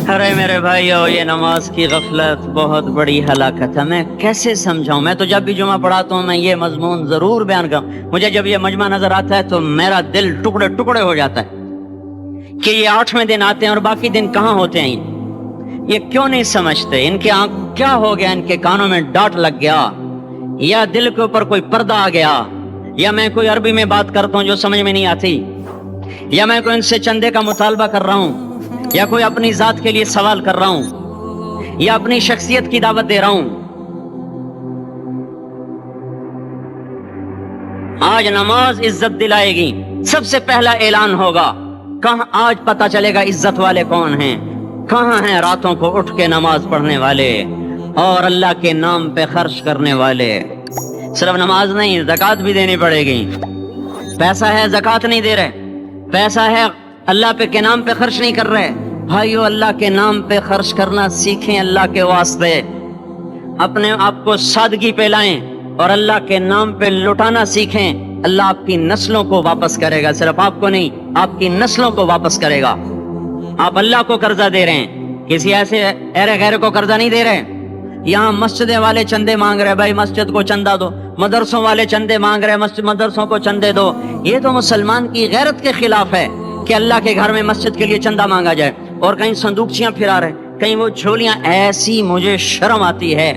ارے میرے بھائیو، یہ نماز کی غفلت بہت بڑی ہلاکت ہے. میں کیسے سمجھاؤں؟ میں تو جب بھی جمعہ پڑھاتا ہوں میں یہ مضمون ضرور بیان کروں. مجھے جب یہ مجمع نظر آتا ہے تو میرا دل ٹکڑے ٹکڑے ہو جاتا ہے کہ یہ 8ویں دن آتے ہیں اور باقی دن کہاں ہوتے ہیں. یہ کیوں نہیں سمجھتے؟ ان کے آنکھ کیا ہو گیا؟ ان کے کانوں میں ڈاٹ لگ گیا یا دل کے اوپر کوئی پردہ آ گیا، یا میں کوئی عربی میں بات کرتا ہوں جو سمجھ میں نہیں آتی، یا میں کوئی ان سے چندے کا مطالبہ کر رہا ہوں، یا کوئی اپنی ذات کے لیے سوال کر رہا ہوں، یا اپنی شخصیت کی دعوت دے رہا ہوں. آج نماز عزت دلائے گی. سب سے پہلا اعلان ہوگا. کہاں آج پتہ چلے گا عزت والے کون ہیں، کہاں ہیں راتوں کو اٹھ کے نماز پڑھنے والے اور اللہ کے نام پہ خرچ کرنے والے. صرف نماز نہیں، زکوٰۃ بھی دینی پڑے گی. پیسہ ہے زکوٰۃ نہیں دے رہے، پیسہ ہے اللہ پہ کے نام پہ خرچ نہیں کر رہے. بھائیو، اللہ کے نام پہ خرچ کرنا سیکھیں. اللہ کے واسطے اپنے آپ کو سادگی پہ لائیں اور اللہ کے نام پہ لٹانا سیکھیں. اللہ آپ کی نسلوں کو واپس کرے گا، صرف آپ کو نہیں، آپ کی نسلوں کو واپس کرے گا. آپ اللہ کو قرضہ دے رہے ہیں، کسی ایسے ایرے غیر کو قرضہ نہیں دے رہے. یہاں مسجد والے چندے مانگ رہے، بھائی مسجد کو چندہ دو. مدرسوں والے چندے مانگ رہے، مدرسوں کو چندے دو. یہ تو مسلمان کی غیرت کے خلاف ہے کہ اللہ کے گھر میں مسجد کے لیے چندہ مانگا جائے. اور کہیں صندوقچیاں پھرا رہے، کہیں وہ جھولیاں. ایسی مجھے شرم آتی ہے.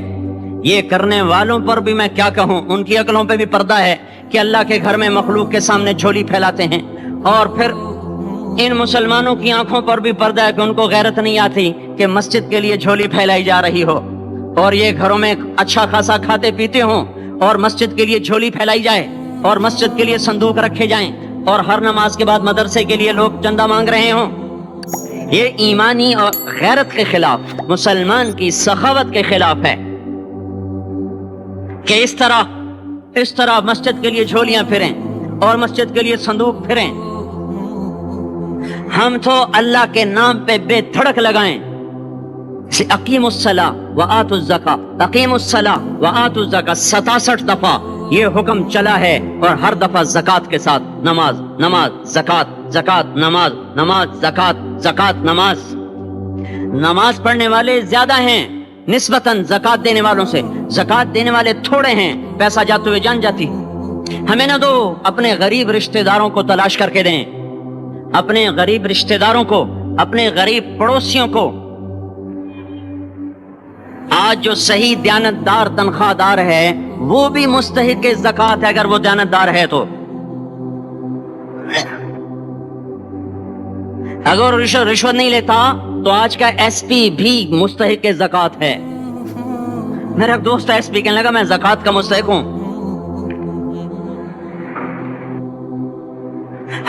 یہ کرنے والوں پر بھی میں کیا کہوں، ان کی عقلوں پہ بھی پردہ ہے کہ اللہ کے گھر میں مخلوق کے سامنے جھولی پھیلاتے ہیں. اور پھر ان مسلمانوں کی آنکھوں پر بھی پردہ ہے کہ ان کو غیرت نہیں آتی کہ مسجد کے لیے جھولی پھیلائی جا رہی ہو اور یہ گھروں میں اچھا خاصا کھاتے پیتے ہوں اور مسجد کے لیے جھولی پھیلائی جائے اور مسجد کے لیے صندوق رکھے جائیں اور ہر نماز کے بعد مدرسے کے لیے لوگ چندہ مانگ رہے ہوں. یہ ایمانی اور غیرت کے خلاف، مسلمان کی سخاوت کے خلاف ہے کہ اس طرح مسجد کے لیے جھولیاں پھریں اور مسجد کے لیے صندوق پھریں. ہم تو اللہ کے نام پہ بے دھڑک لگائیں. اقیم الصلاۃ وآتوا الزکاۃ، اقیم الصلاۃ وآتوا الزکاۃ 67 دفعہ یہ حکم چلا ہے، اور ہر دفعہ زکوٰۃ کے ساتھ. نماز نماز زکوٰۃ زکوٰۃ نماز نماز زکوٰۃ زکوٰۃ نماز. نماز پڑھنے والے زیادہ ہیں نسبتاً زکوٰۃ دینے والوں سے. زکوٰۃ دینے والے تھوڑے ہیں، پیسہ جاتے ہوئے جان جاتی. ہمیں نہ دو، اپنے غریب رشتہ داروں کو تلاش کر کے دیں، اپنے غریب رشتہ داروں کو، اپنے غریب پڑوسیوں کو. آج جو صحیح دیانتدار تنخواہ دار ہے وہ بھی مستحق زکوٰۃ ہے اگر وہ دیانتدار ہے تو. اگر رشوت نہیں لیتا تو آج کا ایس پی بھی مستحق زکوٰۃ ہے. میرا ایک دوست ایس پی کہنے لگا میں زکوٰۃ کا مستحق ہوں،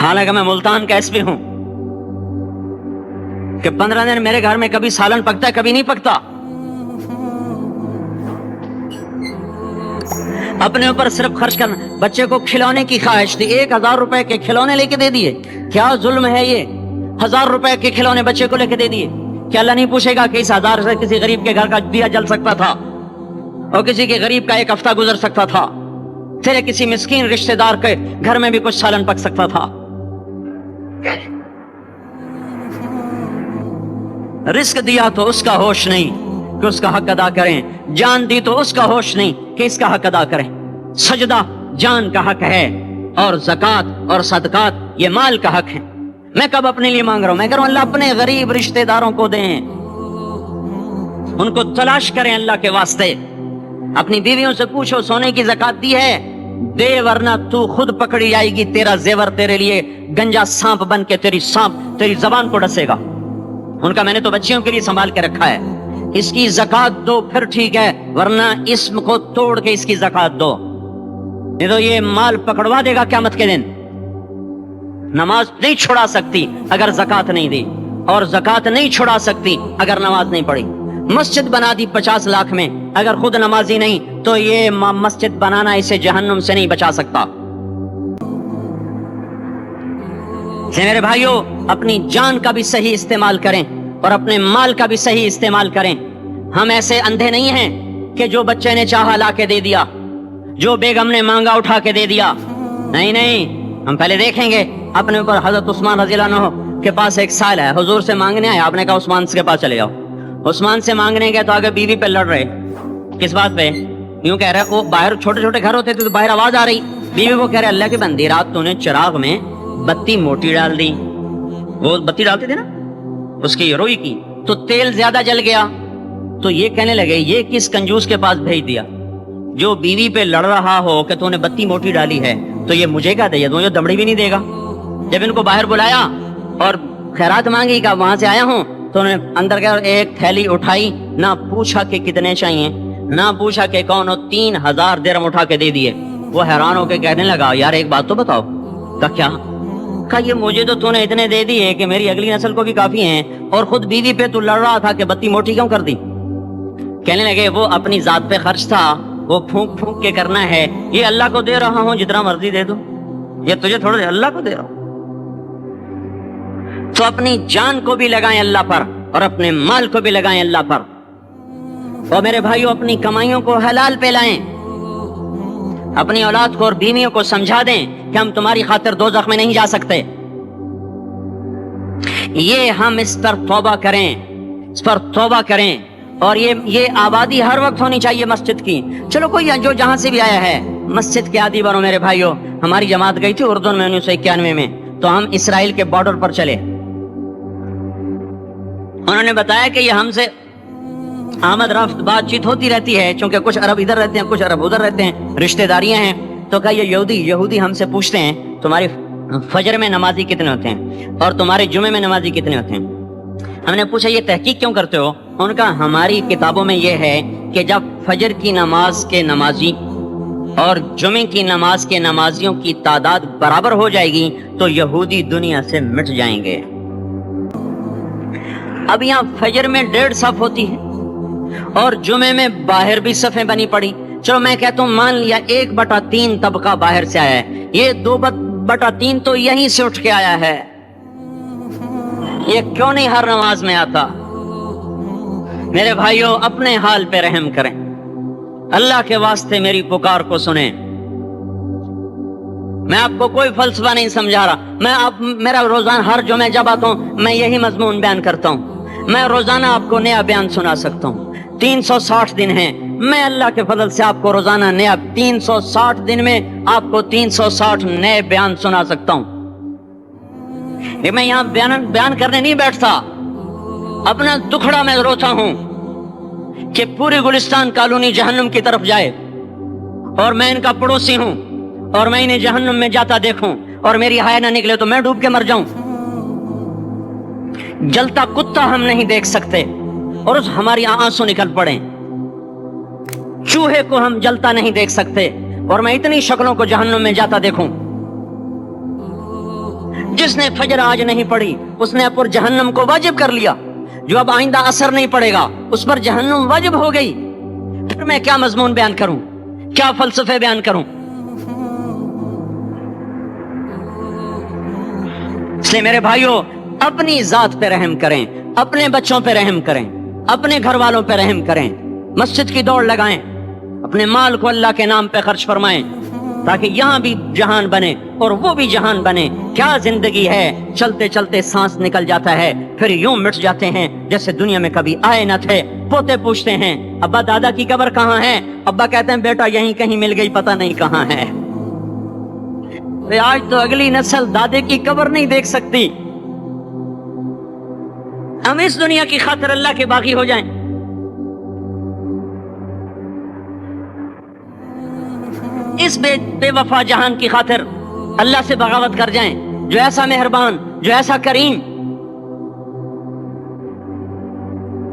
حالانکہ میں ملتان کا ایس پی ہوں کہ 15 دن میرے گھر میں کبھی سالن پکتا ہے کبھی نہیں پکتا. اپنے اوپر صرف خرچ کرنا. بچے کو کھلونے کی خواہش تھی، 1000 روپے کے کھلونے لے کے دے دیے. کیا ظلم ہے یہ؟ 1000 روپے کے کھلونے بچے کو لے کے دے دیے. کیا اللہ نہیں پوچھے گا کہ اس 1000 سے کسی غریب کے گھر کا دیا جل سکتا تھا اور کسی کے غریب کا ایک ہفتہ گزر سکتا تھا؟ تیرے کسی مسکین رشتہ دار کے گھر میں بھی کچھ سالن پک سکتا تھا. رزق دیا تو اس کا ہوش نہیں کہ اس کا حق ادا کریں، جان دی تو اس کا ہوش نہیں کہ اس کا حق ادا کریں. سجدہ جان کا حق ہے اور زکوٰۃ اور صدقات یہ مال کا حق ہے. میں کب اپنے لیے مانگ رہا ہوں؟ میں کہہ رہا ہوں اللہ اپنے غریب رشتہ داروں کو دیں، ان کو تلاش کریں اللہ کے واسطے. اپنی بیویوں سے پوچھو سونے کی زکوٰۃ دی ہے؟ دے ورنہ تو خود پکڑی جائے گی. تیرا زیور تیرے لیے گنجا سانپ بن کے تیری زبان کو ڈسے گا. ان کا میں نے تو بچیوں کے لیے سنبھال کے رکھا ہے. اس کی زکوٰۃ دو پھر ٹھیک ہے، ورنہ اسم کو توڑ کے اس کی زکوٰۃ دو، نہیں تو یہ مال پکڑوا دے گا قیامت کے دن. نماز نہیں چھڑا سکتی اگر زکوٰۃ نہیں دی، اور زکوٰۃ نہیں چھڑا سکتی اگر نماز نہیں پڑھی. مسجد بنا دی 50 لاکھ میں، اگر خود نمازی نہیں تو یہ مسجد بنانا اسے جہنم سے نہیں بچا سکتا. میرے بھائیوں، اپنی جان کا بھی صحیح استعمال کریں اور اپنے مال کا بھی صحیح استعمال کریں. ہم ایسے اندھے نہیں ہیں کہ جو بچے نے چاہا لا کے دے دیا، جو بیگم نے مانگا اٹھا کے دے دیا. نہیں، ہم پہلے دیکھیں گے. اپنے اوپر حضرت عثمان رضی اللہ عنہ کے پاس ایک سائل ہے، حضور سے مانگنے آیا، آپ نے کہا عثمان کے پاس چلے جاؤ. عثمان سے مانگنے گئے تو آگے بیوی پہ لڑ رہے. کس بات پہ؟ یوں کہہ رہے وہ باہر چھوٹے چھوٹے گھر ہوتے تھے تو باہر آواز آ رہی، بیوی کو کہہ رہے اللہ کی بندی رات تو نے چراغ میں بتی موٹی ڈال دی، وہ بتی ڈالتے تھے نا اس کی روئی کی، تو تیل زیادہ جل گیا. تو یہ کہنے لگے یہ کس کنجوس کے پاس بھیج دیا جو بیوی پہ لڑ رہا ہو کہ تو نے بتی موٹی ڈالی ہے تو یہ مجھے کیا دے دوں، یہ دمڑی بھی نہیں دے گا. جب ان کو باہر بلایا اور خیرات مانگی کہ وہاں سے آیا ہوں تو انہوں نے اندر گیا اور ایک تھیلی اٹھائی، نہ پوچھا کہ کتنے چاہیے، نہ پوچھا کہ کون، 3000 درہم اٹھا کے دے دیے. وہ حیران ہو کے کہنے لگا یار ایک بات تو بتاؤ. کہا کیا؟ کہا یہ مجھے تو نے اتنے دے دیے کہ میری اگلی نسل کو بھی کافی ہیں، اور خود بیوی پہ تو لڑ رہا تھا کہ بتی موٹی کیوں کر دی. کہنے لگے وہ اپنی ذات پہ خرچ تھا، وہ پھونک پھونک کے کرنا ہے، یہ اللہ کو دے رہا ہوں جتنا مرضی دے دوں، یہ تجھے تھوڑا دے، اللہ کو دے رہا ہوں. تو اپنی جان کو بھی لگائیں اللہ پر اور اپنے مال کو بھی لگائیں اللہ پر. اور میرے بھائیوں اپنی کمائیوں کو حلال پہ لائیں، اپنی اولاد کو اور بیویوں کو سمجھا دیں کہ ہم تمہاری خاطر دوزخ میں نہیں جا سکتے. یہ ہم اس پر توبہ کریں، اس پر توبہ کریں. اور یہ آبادی ہر وقت ہونی چاہیے مسجد کی. چلو کوئی جو جہاں سے بھی آیا ہے مسجد کے عادی بنو میرے بھائیوں. ہماری جماعت گئی تھی اردن میں 1991 میں، تو ہم اسرائیل کے بارڈر پر چلے. انہوں نے بتایا کہ یہ ہم سے آمد رفت بات چیت ہوتی رہتی ہے، چونکہ کچھ عرب ادھر رہتے ہیں کچھ عرب ادھر رہتے ہیں، رشتہ داریاں ہیں. تو کہا یہ یہودی ہم سے پوچھتے ہیں تمہاری فجر میں نمازی کتنے ہوتے ہیں اور تمہارے جمعے میں نمازی کتنے ہوتے ہیں. ہم نے پوچھا یہ تحقیق کیوں کرتے ہو؟ ان کا ہماری کتابوں میں یہ ہے کہ جب فجر کی نماز کے نمازی اور جمعے کی نماز کے نمازیوں کی تعداد برابر ہو جائے گی تو یہودی دنیا سے مٹ جائیں گے. اب یہاں فجر میں 1.5 صف ہوتی ہے اور جمعے میں باہر بھی صفیں بنی پڑی. چلو میں کہتا ہوں مان لیا 1/3 طبقہ باہر سے آیا ہے، یہ 2/3 تو یہیں سے اٹھ کے آیا ہے. یہ کیوں نہیں ہر نماز میں آتا؟ میرے بھائیوں اپنے حال پہ رحم کریں، اللہ کے واسطے میری پکار کو سنیں. میں آپ کو کوئی فلسفہ نہیں سمجھا رہا. میرا روزانہ ہر جمعہ جب آتا ہوں میں یہی مضمون بیان کرتا ہوں. میں روزانہ آپ کو نیا بیان سنا سکتا ہوں. 360 دن ہیں، میں اللہ کے فضل سے آپ کو روزانہ نیا 360 دن میں آپ کو 360 نئے بیان سنا سکتا ہوں. میں یہاں بیان کرنے نہیں بیٹھتا، اپنا دکھڑا میں روتا ہوں کہ پوری گلستان کالونی جہنم کی طرف جائے اور میں ان کا پڑوسی ہوں اور میں انہیں جہنم میں جاتا دیکھوں اور میری حیا نہ نکلے تو میں ڈوب کے مر جاؤں. جلتا کتا ہم نہیں دیکھ سکتے اور اس ہماری آنسو نکل پڑیں. چوہے کو ہم جلتا نہیں دیکھ سکتے اور میں اتنی شکلوں کو جہنم میں جاتا دیکھوں. جس نے فجر آج نہیں پڑھی اس نے پر جہنم کو واجب کر لیا، جو اب آئندہ اثر نہیں پڑے گا اس پر جہنم واجب ہو گئی. پھر میں کیا مضمون بیان کروں، کیا فلسفے بیان کروں؟ اس لیے میرے بھائیوں اپنی ذات پہ رحم کریں، اپنے بچوں پہ رحم کریں، اپنے گھر والوں پہ رحم کریں. مسجد کی دوڑ لگائیں، اپنے مال کو اللہ کے نام پہ خرچ فرمائیں تاکہ یہاں بھی جہان بنے اور وہ بھی جہان بنے. کیا زندگی ہے، چلتے چلتے سانس نکل جاتا ہے پھر یوں مٹ جاتے ہیں جیسے دنیا میں کبھی آئے نہ تھے. پوتے پوچھتے ہیں ابا دادا کی قبر کہاں ہے؟ ابا کہتے ہیں بیٹا یہیں کہیں مل گئی، پتہ نہیں کہاں ہے. آج تو اگلی نسل دادے کی قبر نہیں دیکھ سکتی. ہم اس دنیا کی خاطر اللہ کے باغی ہو جائیں. اس بے وفا جہان کی خاطر اللہ سے بغاوت کر جائیں جو ایسا مہربان، جو ایسا کریم.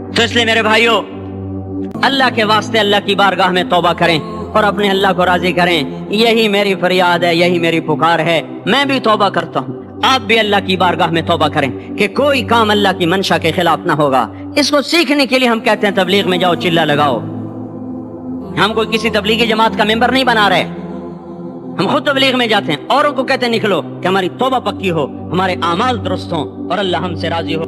تو اس لیے میرے بھائیوں اللہ کے واسطے اللہ کی بارگاہ میں توبہ کریں اور اپنے اللہ کو راضی کریں. یہی میری فریاد ہے، یہی میری پکار ہے. میں بھی توبہ کرتا ہوں، آپ بھی اللہ کی بارگاہ میں توبہ کریں کہ کوئی کام اللہ کی منشا کے خلاف نہ ہوگا. اس کو سیکھنے کے لیے ہم کہتے ہیں تبلیغ میں جاؤ چلہ لگاؤ. ہم کوئی کسی تبلیغی جماعت کا ممبر نہیں بنا رہے، ہم خود تبلیغ میں جاتے ہیں، اوروں کو کہتے ہیں نکلو کہ ہماری توبہ پکی ہو، ہمارے اعمال درست ہوں اور اللہ ہم سے راضی ہو.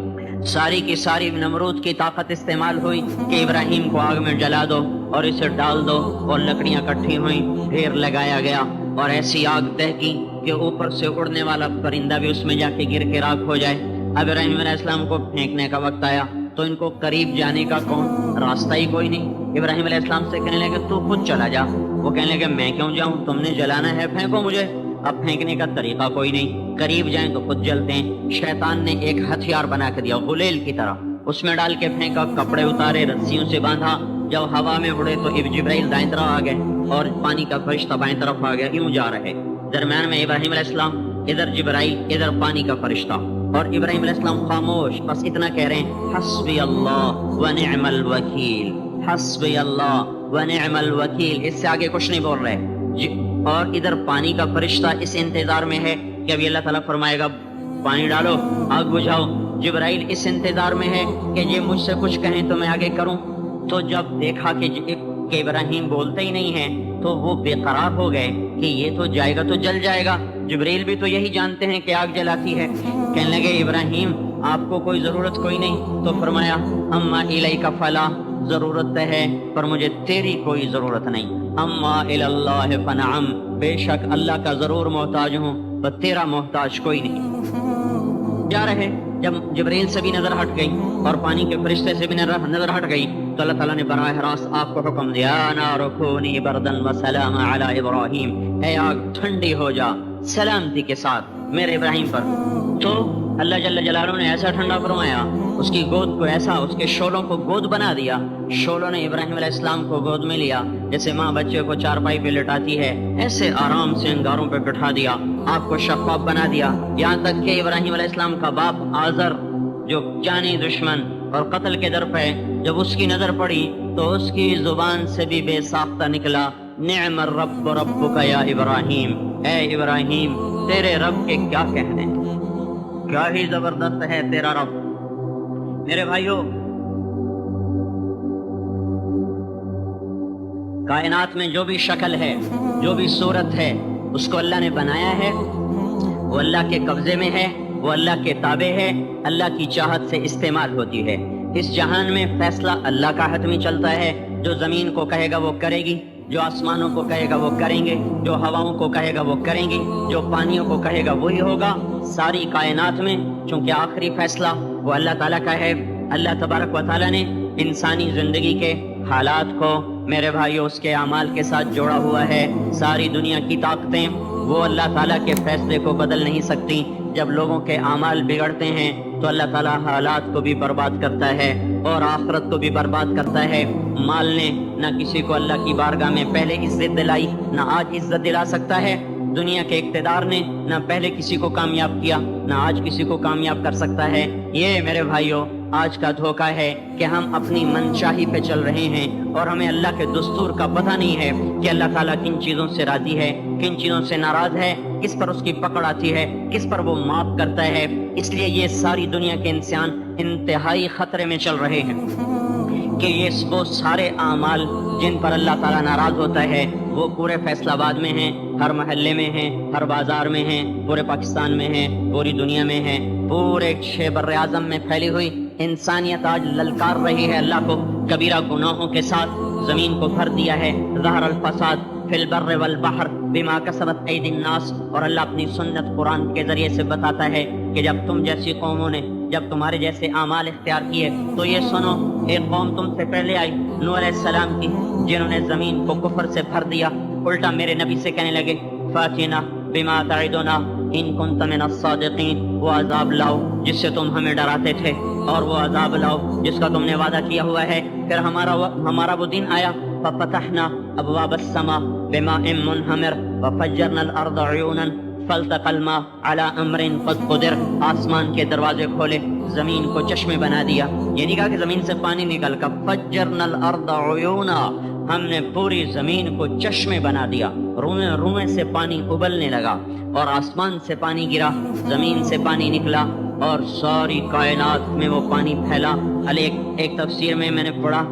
ساری کی ساری نمرود کی طاقت استعمال ہوئی کہ ابراہیم کو آگ میں جلا دو اور اسے ڈال دو، اور لکڑیاں اکٹھی ہوئیں، ڈھیر لگایا گیا اور ایسی آگ دہکی کہ اوپر سے اڑنے والا پرندہ بھی اس میں جا کے گر کے راکھ ہو جائے. اب ابراہیم علیہ السلام کو پھینکنے کا وقت آیا تو ان کو قریب جانے کا کون راستہ ہی کوئی نہیں. ابراہیم علیہ السلام سے کہنے لگے تو خود چلا جا. وہ کہنے لگے میں کیوں جاؤں, تم نے جلانا ہے پھینکو مجھے. اب پھینکنے کا طریقہ کوئی نہیں, قریب جائیں تو خود جلتے ہیں. شیطان نے ایک ہتھیار بنا کے دیا غلیل کی طرح, اس میں ڈال کے پھینکا, کپڑے اتارے, رسیوں سے باندھا. جب ہوا میں اڑے تو جبرائیل دائیں طرف آ گئے اور پانی کا فرشتہ بائیں طرف آ گیا. یوں جا رہے, درمیان میں ابراہیم علیہ السلام, ادھر جبرائیل, ادھر پانی کا فرشتہ. اور ابراہیم علیہ السلام خاموش, بس اتنا کہہ رہے ہیں حسبی اللہ ونعم الوکیل, حسبی اللہ ونعم الوکیل. اس سے آگے کچھ نہیں بول رہے. اور ادھر پانی کا فرشتہ اس انتظار میں ہے کہ ابھی اللہ تعالیٰ فرمائے گا پانی ڈالو, آگ بجھاؤ. جبرائیل اس انتظار میں ہے کہ یہ مجھ سے کچھ کہیں تو میں آگے کروں. تو جب دیکھا کہ ابراہیم بولتے ہی نہیں ہیں تو وہ بے قرار ہو گئے کہ یہ تو جائے گا تو جل جائے گا. جبرائیل بھی تو یہی جانتے ہیں کہ آگ جلاتی ہے. کہنے لگے ابراہیم آپ کو کوئی ضرورت کوئی نہیں. تو فرمایا اما الیک فلا, ضرورت ہے پر مجھے تیری کوئی ضرورت نہیں. اما الی اللہ فنعم, بے شک اللہ کا ضرور محتاج ہوں پر تیرا محتاج کوئی نہیں. جا رہے, جب جبرائیل سے بھی نظر ہٹ گئی اور پانی کے فرشتے سے بھی نظر ہٹ گئی تو اللہ تعالیٰ نے براہ راست آپ کو حکم دیا نار کونی بردن وسلام علی ابراہیم, اے آگ ٹھنڈی ہو جا سلامتی کے ساتھ میرے ابراہیم پر. تو اللہ جل جلالہ نے ایسا ٹھنڈا فرمایا, اس کی گود کو ایسا, اس کے شولوں کو گود بنا دیا. شولوں نے ابراہیم علیہ السلام کو گود میں لیا, جیسے ماں بچے کو چارپائی پہ لٹاتی ہے ایسے آرام سے انگاروں پہ بٹھا دیا, آپ کو شفاف بنا دیا. یہاں تک کہ ابراہیم علیہ السلام کا باپ آزر جو جانی دشمن اور قتل کے در پہ, جب اس کی نظر پڑی تو اس کی زبان سے بھی بے ساختہ نکلا نعم الرب ربک یا ابراہیم, اے ابراہیم تیرے رب کے کیا کہنے, کیا ہی زبردست ہے تیرا رب. میرے بھائیو, کائنات میں جو بھی شکل ہے, جو بھی صورت ہے, اس کو اللہ نے بنایا ہے, وہ اللہ کے قبضے میں ہے, وہ اللہ کے تابع ہے, اللہ کی چاہت سے استعمال ہوتی ہے. اس جہان میں فیصلہ اللہ کا حتمی چلتا ہے. جو زمین کو کہے گا وہ کرے گی, جو آسمانوں کو کہے گا وہ کریں گے, جو ہواؤں کو کہے گا وہ کریں گی, جو پانیوں کو کہے گا وہی ہوگا. ساری کائنات میں چونکہ آخری فیصلہ وہ اللہ تعالیٰ کا ہے. اللہ تبارک و تعالیٰ نے انسانی زندگی کے حالات کو میرے بھائیوں اس کے اعمال کے ساتھ جوڑا ہوا ہے. ساری دنیا کی طاقتیں وہ اللہ تعالیٰ کے فیصلے کو بدل نہیں سکتی. جب لوگوں کے اعمال بگڑتے ہیں تو اللہ تعالیٰ حالات کو بھی برباد کرتا ہے اور آخرت کو بھی برباد کرتا ہے. مال نے نہ کسی کو اللہ کی بارگاہ میں پہلے عزت دلائی, نہ آج عزت دلا سکتا ہے. دنیا کے اقتدار نے نہ پہلے کسی کو کامیاب کیا, نہ آج کسی کو کامیاب کر سکتا ہے. یہ میرے بھائیوں آج کا دھوکہ ہے کہ ہم اپنی منشاہی پہ چل رہے ہیں اور ہمیں اللہ کے دستور کا پتہ نہیں ہے کہ اللہ تعالیٰ کن چیزوں سے راضی ہے, کن چیزوں سے ناراض ہے, کس پر اس کی پکڑ آتی ہے, کس پر وہ معاف کرتا ہے. اس لیے یہ ساری دنیا کے انسان انتہائی خطرے میں چل رہے ہیں کہ یہ وہ سارے اعمال جن پر اللہ تعالیٰ ناراض ہوتا ہے وہ پورے فیصلہ آباد میں ہیں, ہر محلے میں ہیں, ہر بازار میں ہیں, پورے پاکستان میں ہیں, پوری دنیا میں ہیں, پورے بر اعظم میں پھیلی ہوئی انسانیت آج للکار رہی ہے اللہ کو. کبیرہ گناہوں کے ساتھ زمین کو بھر دیا ہے. ظہر الفساد فی البر والبحر بما کسبت ایدی الناس. اور اللہ اپنی سنت قرآن کے ذریعے سے بتاتا ہے کہ جب تم جیسی قوموں نے جب تمہارے جیسے اعمال اختیار کیے تو یہ سنو, ایک قوم تم سے پہلے آئی نوح علیہ السلام کی, جنہوں نے زمین کو کفر سے بھر دیا. الٹا میرے نبی سے کہنے لگے فاتنا بما تعدنا ان کنت من الصادقین, وہ عذاب لاؤ جس سے تم ہمیں ڈراتے تھے, اور وہ عذاب لاؤ جس کا تم نے وعدہ کیا ہوا ہے. پھر ہمارا وہ دن آیا ففتحنا ابواب السماء بماء منہمر وفجرنا الارض عیونا فالتقى الماء على امر قد قدر. آسمان کے دروازے کھولے, زمین کو چشمے بنا دیا. یہ نہیں کہا کہ زمین سے پانی نکل کر فجرنا الارض عیونا, ہم نے پوری زمین کو چشمے بنا دیا, روئیں سے پانی ابلنے لگا اور آسمان سے پانی گرا, زمین سے پانی نکلا اور ساری کائنات میں وہ پانی پھیلا. ایک تفسیر میں نے پڑھا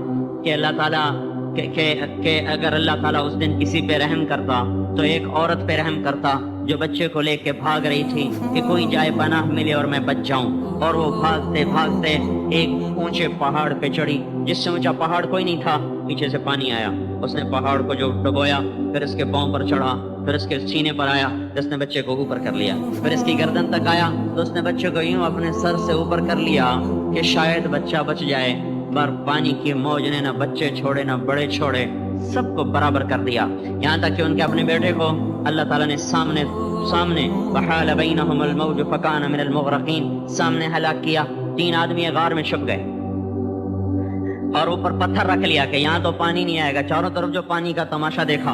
کہ اللہ تعالیٰ کہ اگر اللہ تعالیٰ اس دن کسی پہ رحم کرتا تو ایک عورت پہ رحم کرتا جو بچے کو لے کے بھاگ رہی تھی کہ کوئی جائے پناہ ملے اور میں بچ جاؤں. اور وہ بھاگتے بھاگتے ایک اونچے پہاڑ پہ چڑھی جس سے اونچا پہاڑ کوئی نہیں تھا. پیچھے سے پانی آیا, اس نے پہاڑ کو جو ڈبویا, پھر اس کے پاؤں پر چڑھا, پھر اس کے سینے پر آیا تو اس نے بچے کو اوپر کر لیا، پھر اس کی گردن تک آیا تو اس نے بچے کو یوں اپنے سر سے اوپر کر لیا کہ شاید بچہ بچ جائے، پر پانی کی موج نے نہ بچے چھوڑے نہ بڑے چھوڑے، سب کو برابر کر دیا، یہاں تک کہ ان کے اپنے بیٹے کو اللہ تعالیٰ نے سامنے وحال بینہم الموج فکان من المغرقین، سامنے ہلاک کیا۔ 3 آدمی غار میں چھپ گئے اور اوپر پتھر رکھ لیا کہ یہاں تو پانی نہیں آئے گا، چاروں طرف جو پانی کا تماشا دیکھا،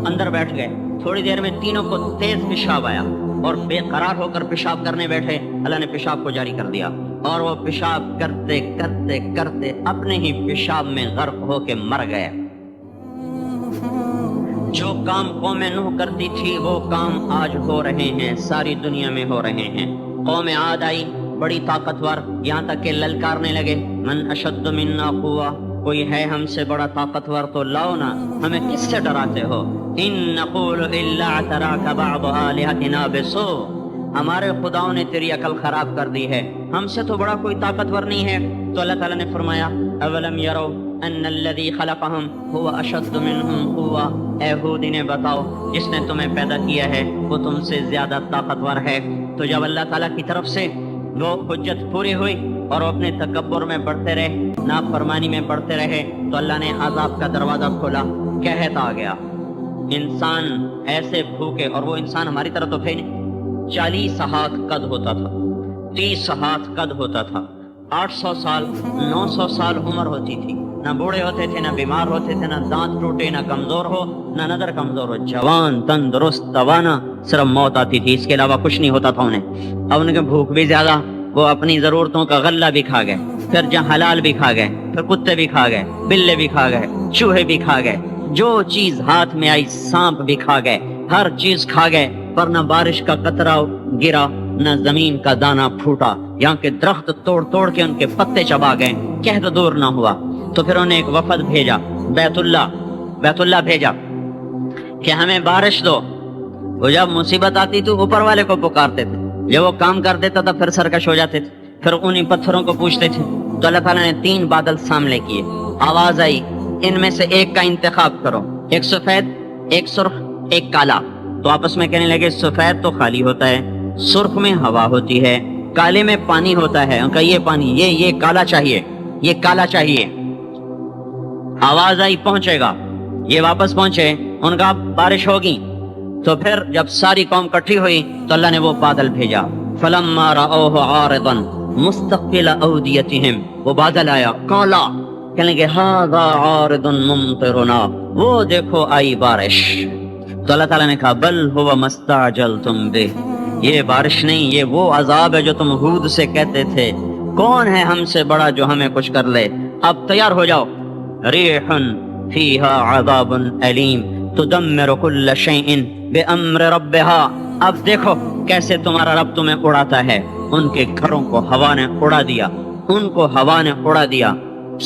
اندر بیٹھ گئے۔ تھوڑی دیر میں تینوں کو تیز پیشاب آیا اور بے قرار ہو کر پیشاب کرنے بیٹھے، اللہ نے پیشاب کو جاری کر دیا اور وہ پیشاب کرتے کرتے کرتے اپنے ہی پیشاب میں غرق ہو کے مر گئے۔ جو کام قوم نوح کرتی تھی وہ کام آج ہو رہے ہیں، ساری دنیا میں ہو رہے ہیں۔ قوم عاد آئی بڑی طاقتور، یہاں تک کہ للکارنے لگے من اشد منا قوہ، کوئی ہے ہم سے بڑا طاقتور تو لاؤ نا، ہمیں کس سے ڈراتے ہو؟ ان نقول الا اعتراک بعض آلہتنا بسوء، ہمارے خداؤں نے تیری عقل خراب کر دی ہے، ہم سے تو بڑا کوئی طاقتور نہیں ہے۔ تو اللہ تعالیٰ نے فرمایا اولم یرو ان الذی خلقہم هو اشد منہم قوہ، اے ہود انہیں بتاؤ جس نے تمہیں پیدا کیا ہے وہ تم سے زیادہ طاقتور ہے۔ تو جب اللہ تعالیٰ کی طرف سے وہ حجت پوری ہوئی اور وہ اپنے تکبر میں بڑھتے رہے، نافرمانی میں بڑھتے رہے، تو اللہ نے عذاب کا دروازہ کھولا، قحط آ گیا، انسان ایسے بھوکے، اور وہ انسان ہماری طرح تو تھے نہیں، 40 ہاتھ قد ہوتا تھا، 30 ہاتھ قد ہوتا تھا، 800 سال 900 سال عمر ہوتی تھی، نہ بوڑھے ہوتے تھے، نہ بیمار ہوتے تھے، نہ دانت ٹوٹے، نہ کمزور ہو، نہ نظر کمزور ہو، جوان تندرست توانا، صرف موت آتی تھی، اس کے علاوہ کچھ نہیں ہوتا تھا انہیں۔ اب ان کے بھوک بھی زیادہ، وہ اپنی ضرورتوں کا غلہ بھی کھا گئے، پھر جہاں حلال بھی کھا گئے، پھر کتے بھی کھا گئے، بلے بھی کھا گئے، چوہے بھی کھا گئے، جو چیز ہاتھ میں آئی سانپ بھی کھا گئے، ہر چیز کھا گئے، پر نہ بارش کا قطرہ گرا، نہ زمین کا دانہ پھوٹا، یہاں کے درخت توڑ توڑ کے ان کے پتے چبا گئے، قحط دور نہ ہوا۔ تو پھر انہیں ایک وفد بھیجا، بیت اللہ بھیجا کہ ہمیں بارش دو۔ وہ جب مصیبت آتی تو اوپر والے کو پکارتے تھے، جب وہ کام کر دیتا تھا پھر سرکش ہو جاتے تھے، پھر انہیں پتھروں کو پوچھتے تھے۔ تو اللہ تعالیٰ نے 3 بادل سامنے کیے، آواز آئی ان میں سے ایک کا انتخاب کرو، ایک سفید، ایک سرخ، ایک کالا۔ تو آپس میں کہنے لگے سفید تو خالی ہوتا ہے، سرخ میں ہوا ہوتی ہے، کالے میں پانی ہوتا ہے، ان کا یہ پانی، یہ کالا چاہیے، یہ کالا چاہیے۔ آواز آئی پہنچے گا، یہ واپس پہنچے، ان کا بارش ہوگی۔ تو پھر جب ساری قوم کٹھی ہوئی تو اللہ نے وہ بادل بھیجا، فلما رأوه عارضا مستقبل اودیتہم، وہ بادل آیا کالا، کہنے لگے ھذا عارض ممطرنا، وہ دیکھو آئی بارش۔ تو اللہ تعالیٰ نے کہا بل هو ما استعجلتم بہ، یہ بارش نہیں، یہ وہ عذاب ہے جو تم ہود سے کہتے تھے، کون ہے ہم سے بڑا جو ہمیں کچھ کر لے، اب تیار ہو جاؤ۔ ریح فیہا عذاب علیم تدمر کل شیء بامر ربها، اب دیکھو کیسے تمہارا رب تمہیں اڑاتا ہے۔ ان کے گھروں کو ہوا نے اڑا دیا، ان کو ہوا نے اڑا دیا،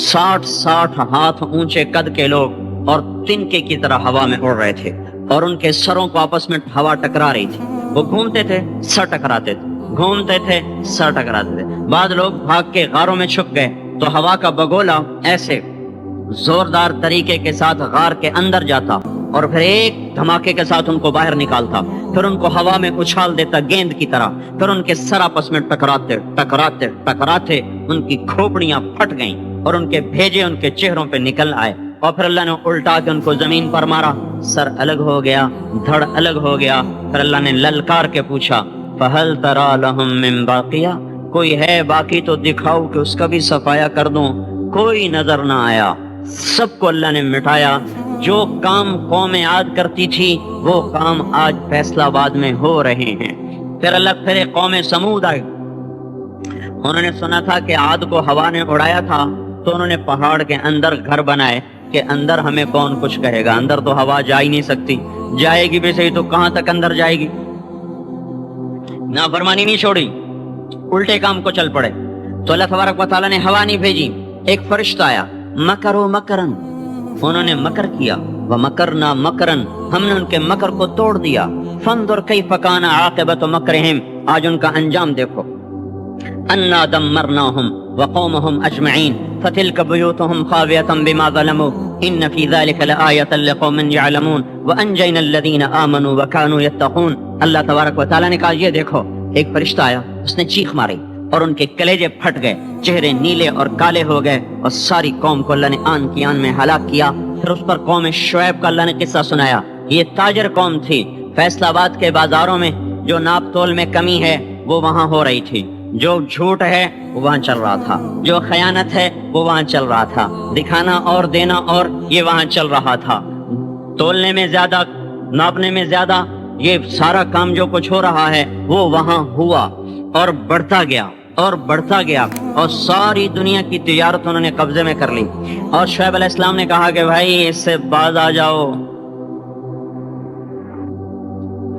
60 ہاتھ اونچے قد کے لوگ اور تنکے کی طرح ہوا میں اڑ رہے تھے، اور ان کے سروں کو آپس میں ہوا ٹکرا رہی تھی، وہ گھومتے تھے سر ٹکراتے تھے، گھومتے تھے سر ٹکراتے تھے۔ بعض لوگ بھاگ کے غاروں میں چھپ گئے تو ہوا کا بگولا ایسے زوردار طریقے کے ساتھ غار کے اندر جاتا اور پھر ایک دھماکے کے ساتھ ان کو باہر نکالتا، پھر ان کو ہوا میں اچھال دیتا گیند کی طرح، پھر ان کے سر آپس میں ٹکراتے ٹکراتے ٹکراتے ان کی کھوپڑیاں پھٹ گئیں اور ان کے بھیجے ان کے چہروں پہ نکل آئے، اور پھر اللہ نے الٹا کے ان کو زمین پر مارا، سر الگ ہو گیا، دھڑ الگ ہو گیا۔ پھر اللہ نے للکار کے پوچھا فہل تری لہم من باقیہ، کوئی ہے باقی تو دکھاؤ کہ اس کا بھی صفایا کر دوں۔ کوئی نظر نہ آیا، سب کو اللہ نے مٹایا۔ جو کام قوم عاد کرتی تھی وہ کام آج فیصلہ آباد میں ہو رہے ہیں۔ پھر اللہ پھر قوم سمود آئے، انہوں نے سنا تھا کہ عاد کو ہوا نے اڑایا تھا، تو انہوں نے پہاڑ کے اندر گھر بنائے کہ اندر ہمیں کون کچھ کہے گا، اندر تو ہوا جا ہی نہیں سکتی، جائے گی بھی صحیح تو کہاں تک اندر جائے گی۔ نافرمانی نہیں چھوڑی، الٹے کام کو چل پڑے۔ تو اللہ تبارک و تعالیٰ نے ہوا نہیں بھیجی، ایک فرشتہ آیا، مکروا مکرن، انہوں نے مکر کیا، ومکرنا مکرن، ہم نے ان کے مکر کو توڑ دیا۔ فانظر کیف کان عاقبۃ مکرہم، آج ان کا انجام دیکھو۔ انا دمرناہم وقومہم اجمعین فتلک بیوتہم خاویۃ بما ظلموا ان فی ذلک لآیۃ لقوم یعلمون وانجینا الذین آمنوا وکانوا یتقون۔ اللہ تبارک و تعالیٰ نے کہا یہ دیکھو، ایک فرشتہ آیا، اس نے چیخ ماری اور ان کے کلیجے پھٹ گئے، چہرے نیلے اور کالے ہو گئے، اور ساری قوم کو اللہ نے آن کی آن میں ہلاک کیا۔ پھر اس پر قوم شعیب کا اللہ نے قصہ سنایا۔ یہ تاجر قوم تھی، فیصل آباد کے بازاروں میں جو ناپ تول میں کمی ہے وہ وہاں ہو رہی تھی، جو جھوٹ ہے وہ وہاں چل رہا تھا، جو خیانت ہے وہ وہاں چل رہا تھا، دکھانا اور دینا اور یہ وہاں چل رہا تھا، تولنے میں زیادہ، ناپنے میں زیادہ، یہ سارا کام جو کچھ ہو رہا ہے وہ وہاں ہوا اور بڑھتا گیا اور بڑھتا گیا، اور ساری دنیا کی تجارت انہوں نے قبضے میں کر لی۔ اور شعیب علیہ السلام نے کہا کہ بھائی اس سے باز آ جاؤ،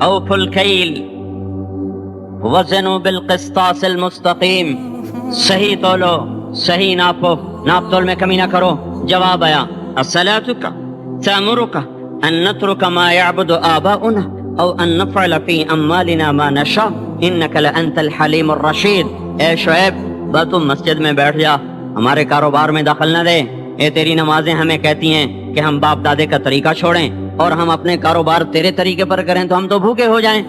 اوفوا الکیل وزنوا بالقسطاس المستقیم، صحیح تولو، صحیح ناپو، ناپ تول میں کمی نہ کرو۔ جواب آیا اصلاتک تأمرک ان نترک ما یعبد آباؤنا او ان نفعل فی اموالنا ما نشاء انک لانت الحلیم الرشید۔ اے شعیب بس تم مسجد میں بیٹھ جا، ہمارے کاروبار میں دخل نہ دے۔ اے تیری نمازیں ہمیں کہتی ہیں کہ ہم باپ دادے کا طریقہ چھوڑیں اور ہم اپنے کاروبار تیرے طریقے پر کریں تو ہم تو بھوکے ہو جائیں۔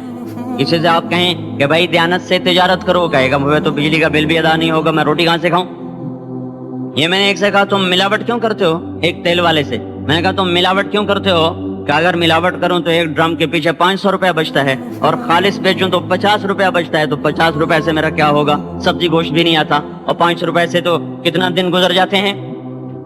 کسی سے آپ کہیں کہ بھائی دیانت سے تجارت کرو، کہے گا مجھے تو بجلی کا بل بھی ادا نہیں ہوگا، میں روٹی کہاں سے کھاؤں۔ یہ میں نے ایک سے کہا تم ملاوٹ کیوں کرتے ہو، ایک تیل والے سے میں نے کہا تم ملاوٹ کیوں کرتے ہو، کہ اگر ملاوٹ کروں تو ایک ڈرم کے پیچھے 500 روپیہ بچتا ہے، اور خالص بیچوں تو 50 روپیہ بچتا ہے، تو 50 روپے سے میرا کیا ہوگا، سبزی گوشت بھی نہیں آتا، اور 5 روپے سے تو کتنا دن گزر جاتے ہیں۔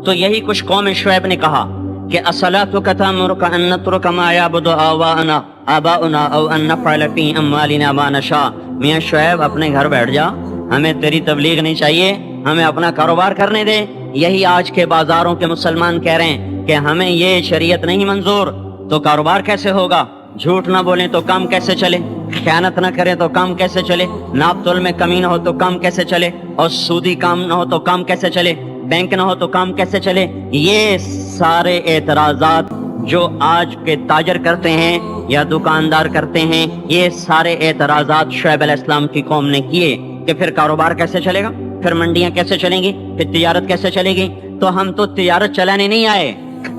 تو یہی کچھ قوم شعیب نے کہا کہ اصلاتک تأمرک ان نترک ما یعبد آباؤنا او ان نفعل فی اموالنا ما نشاء۔ میاں شعیب اپنے گھر بیٹھ جا، ہمیں تیری تبلیغ نہیں چاہیے، ہمیں اپنا کاروبار کرنے دے۔ یہی آج کے بازاروں کے مسلمان کہہ رہے ہیں کہ ہمیں یہ شریعت نہیں منظور، تو کاروبار کیسے ہوگا، جھوٹ نہ بولیں تو کام کیسے چلے، خیانت نہ کریں تو کام کیسے چلے، ناپ تول میں کمی نہ ہو تو کام کیسے چلے، اور سودی کام نہ ہو تو کام کیسے چلے، بینک نہ ہو تو کام کیسے چلے۔ یہ سارے اعتراضات جو آج کے تاجر کرتے ہیں یا دکاندار کرتے ہیں، یہ سارے اعتراضات شعیب علیہ السلام کی قوم نے کیے کہ پھر کاروبار کیسے چلے گا، پھر منڈیاں کیسے چلیں گی، پھر تجارت کیسے چلے گی۔ تو ہم تو تجارت چلانے نہیں آئے،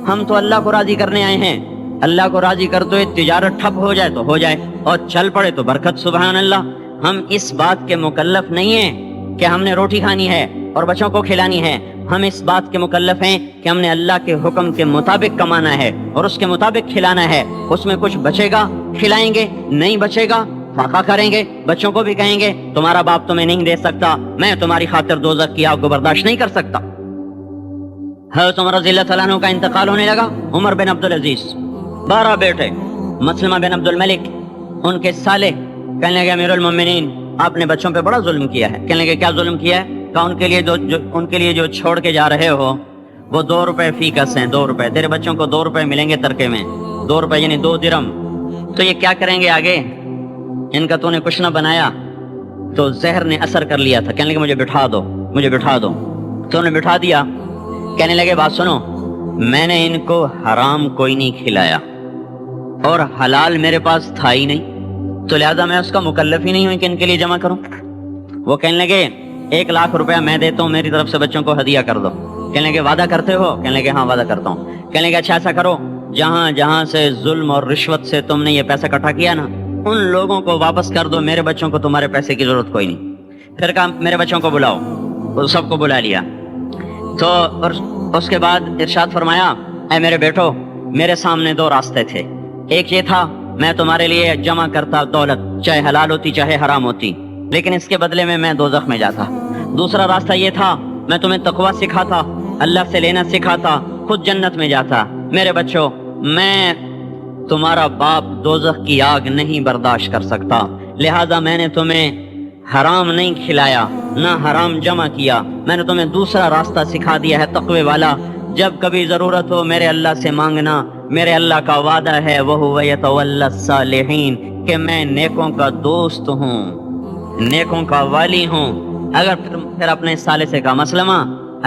ہم تو اللہ کو راضی کرنے آئے ہیں۔ اللہ کو راضی کر دو، تجارت ٹھپ ہو جائے تو ہو جائے، اور چل پڑے تو برکت، سبحان اللہ۔ ہم اس بات کے مکلف نہیں ہیں کہ ہم نے روٹی کھانی ہے اور بچوں کو کھلانی ہے، ہم اس بات کے مکلف ہیں کہ ہم نے اللہ کے حکم کے مطابق کمانا ہے اور اس کے مطابق کھلانا ہے۔ اس میں کچھ بچے گا کھلائیں گے، نہیں بچے گا فاقہ کریں گے، بچوں کو بھی کہیں گے تمہارا باپ تمہیں نہیں دے سکتا، میں تمہاری خاطر دوزخ کی آگ کو برداشت نہیں کر سکتا۔ حضرت عمر رضی اللہ تعالیٰ عنہ کا انتقال ہونے لگا۔ عمر بن عبدالعزیز 12 بیٹے، مسلمہ بن عبد الملک ان کے سالے، کہنے لگے امیر المومنین آپ نے بچوں پہ بڑا ظلم کیا ہے۔ کہنے لگے کیا ظلم کیا ہے؟ کہا ان کے لیے جو چھوڑ کے جا رہے ہو وہ 2 روپے فی کس ہیں، 2 روپے، تیرے بچوں کو 2 روپے ملیں گے ترکے میں، 2 روپے یعنی 2 درم، تو یہ کیا کریں گے آگے؟ ان کا تو نے کچھ نہ بنایا۔ تو زہر نے اثر کر لیا تھا، کہنے لگے مجھے بٹھا دو، مجھے بٹھا دو، تو انہیں بٹھا دیا۔ کہنے لگے بات سنو، میں نے ان کو حرام کوئی نہیں کھلایا اور حلال میرے پاس تھا ہی نہیں، تو لہذا میں اس کا مکلف ہی نہیں ہوں کہ ان کے لیے جمع کروں۔ وہ کہنے لگے 1 لاکھ روپیہ میں دیتا ہوں، میری طرف سے بچوں کو ہدیہ کر دو۔ کہنے لگے وعدہ کرتے ہو؟ کہنے لگے ہاں وعدہ کرتا ہوں۔ کہنے لگے اچھا ایسا کرو، جہاں جہاں سے ظلم اور رشوت سے تم نے یہ پیسہ اکٹھا کیا نا، ان لوگوں کو واپس کر دو، میرے بچوں کو تمہارے پیسے کی ضرورت کوئی نہیں۔ پھر کہا میرے بچوں کو بلاؤ، وہ سب کو بلا لیا۔ تو اس کے بعد ارشاد فرمایا اے میرے بیٹو، میرے سامنے 2 راستے تھے، ایک یہ تھا میں تمہارے لیے جمع کرتا دولت، چاہے حلال ہوتی چاہے حرام ہوتی، لیکن اس کے بدلے میں دوزخ میں جاتا۔ دوسرا راستہ یہ تھا میں تمہیں تقویٰ سکھاتا، اللہ سے لینا سکھاتا، خود جنت میں جاتا۔ میرے بچوں، میں تمہارا باپ دوزخ کی آگ نہیں برداشت کر سکتا، لہذا میں نے تمہیں حرام نہیں کھلایا، نہ حرام جمع کیا، میں نے تمہیں دوسرا راستہ سکھا دیا ہے تقوی والا۔ جب کبھی ضرورت ہو میرے اللہ سے مانگنا، میرے اللہ کا وعدہ ہے وَهُوَ يَتَوَلَّى الصَّالِحِينَ کہ میں نیکوں کا دوست ہوں، نیکوں کا والی ہوں۔ اگر پھر اپنے سالے سے کہا مسلمہ،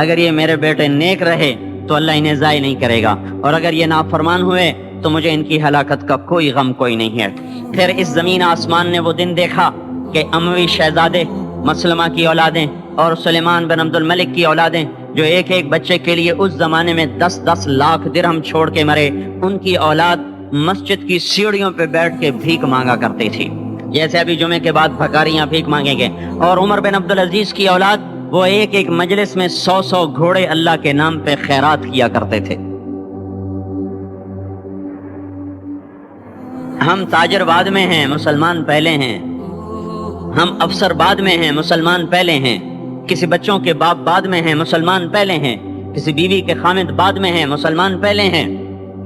اگر یہ میرے بیٹے نیک رہے تو اللہ انہیں ضائع نہیں کرے گا، اور اگر یہ نافرمان ہوئے تو مجھے ان کی ہلاکت کا کوئی غم کوئی نہیں ہے۔ پھر اس زمین آسمان نے وہ دن دیکھا کہ اموی شہزادے مسلمہ کی اولادیں اور سلیمان بن عبد الملک کی اولادیں جو ایک ایک بچے کے لیے اس زمانے میں 10-10 لاکھ درہم چھوڑ کے مرے، ان کی اولاد مسجد کی سیڑھیوں پہ بیٹھ کے بھیک مانگا کرتی تھی، جیسے ابھی جمعے کے بعد بھکاریاں بھیک مانگیں گے۔ اور عمر بن عبد العزیز کی اولاد وہ ایک ایک مجلس میں 100 گھوڑے اللہ کے نام پہ خیرات کیا کرتے تھے۔ ہم تاجر بعد میں ہیں، مسلمان پہلے ہیں۔ ہم افسر بعد میں ہیں، مسلمان پہلے ہیں۔ کسی بچوں کے باپ بعد میں ہیں، مسلمان پہلے ہیں۔ کسی بیوی کے خامد بعد میں ہیں، مسلمان پہلے ہیں۔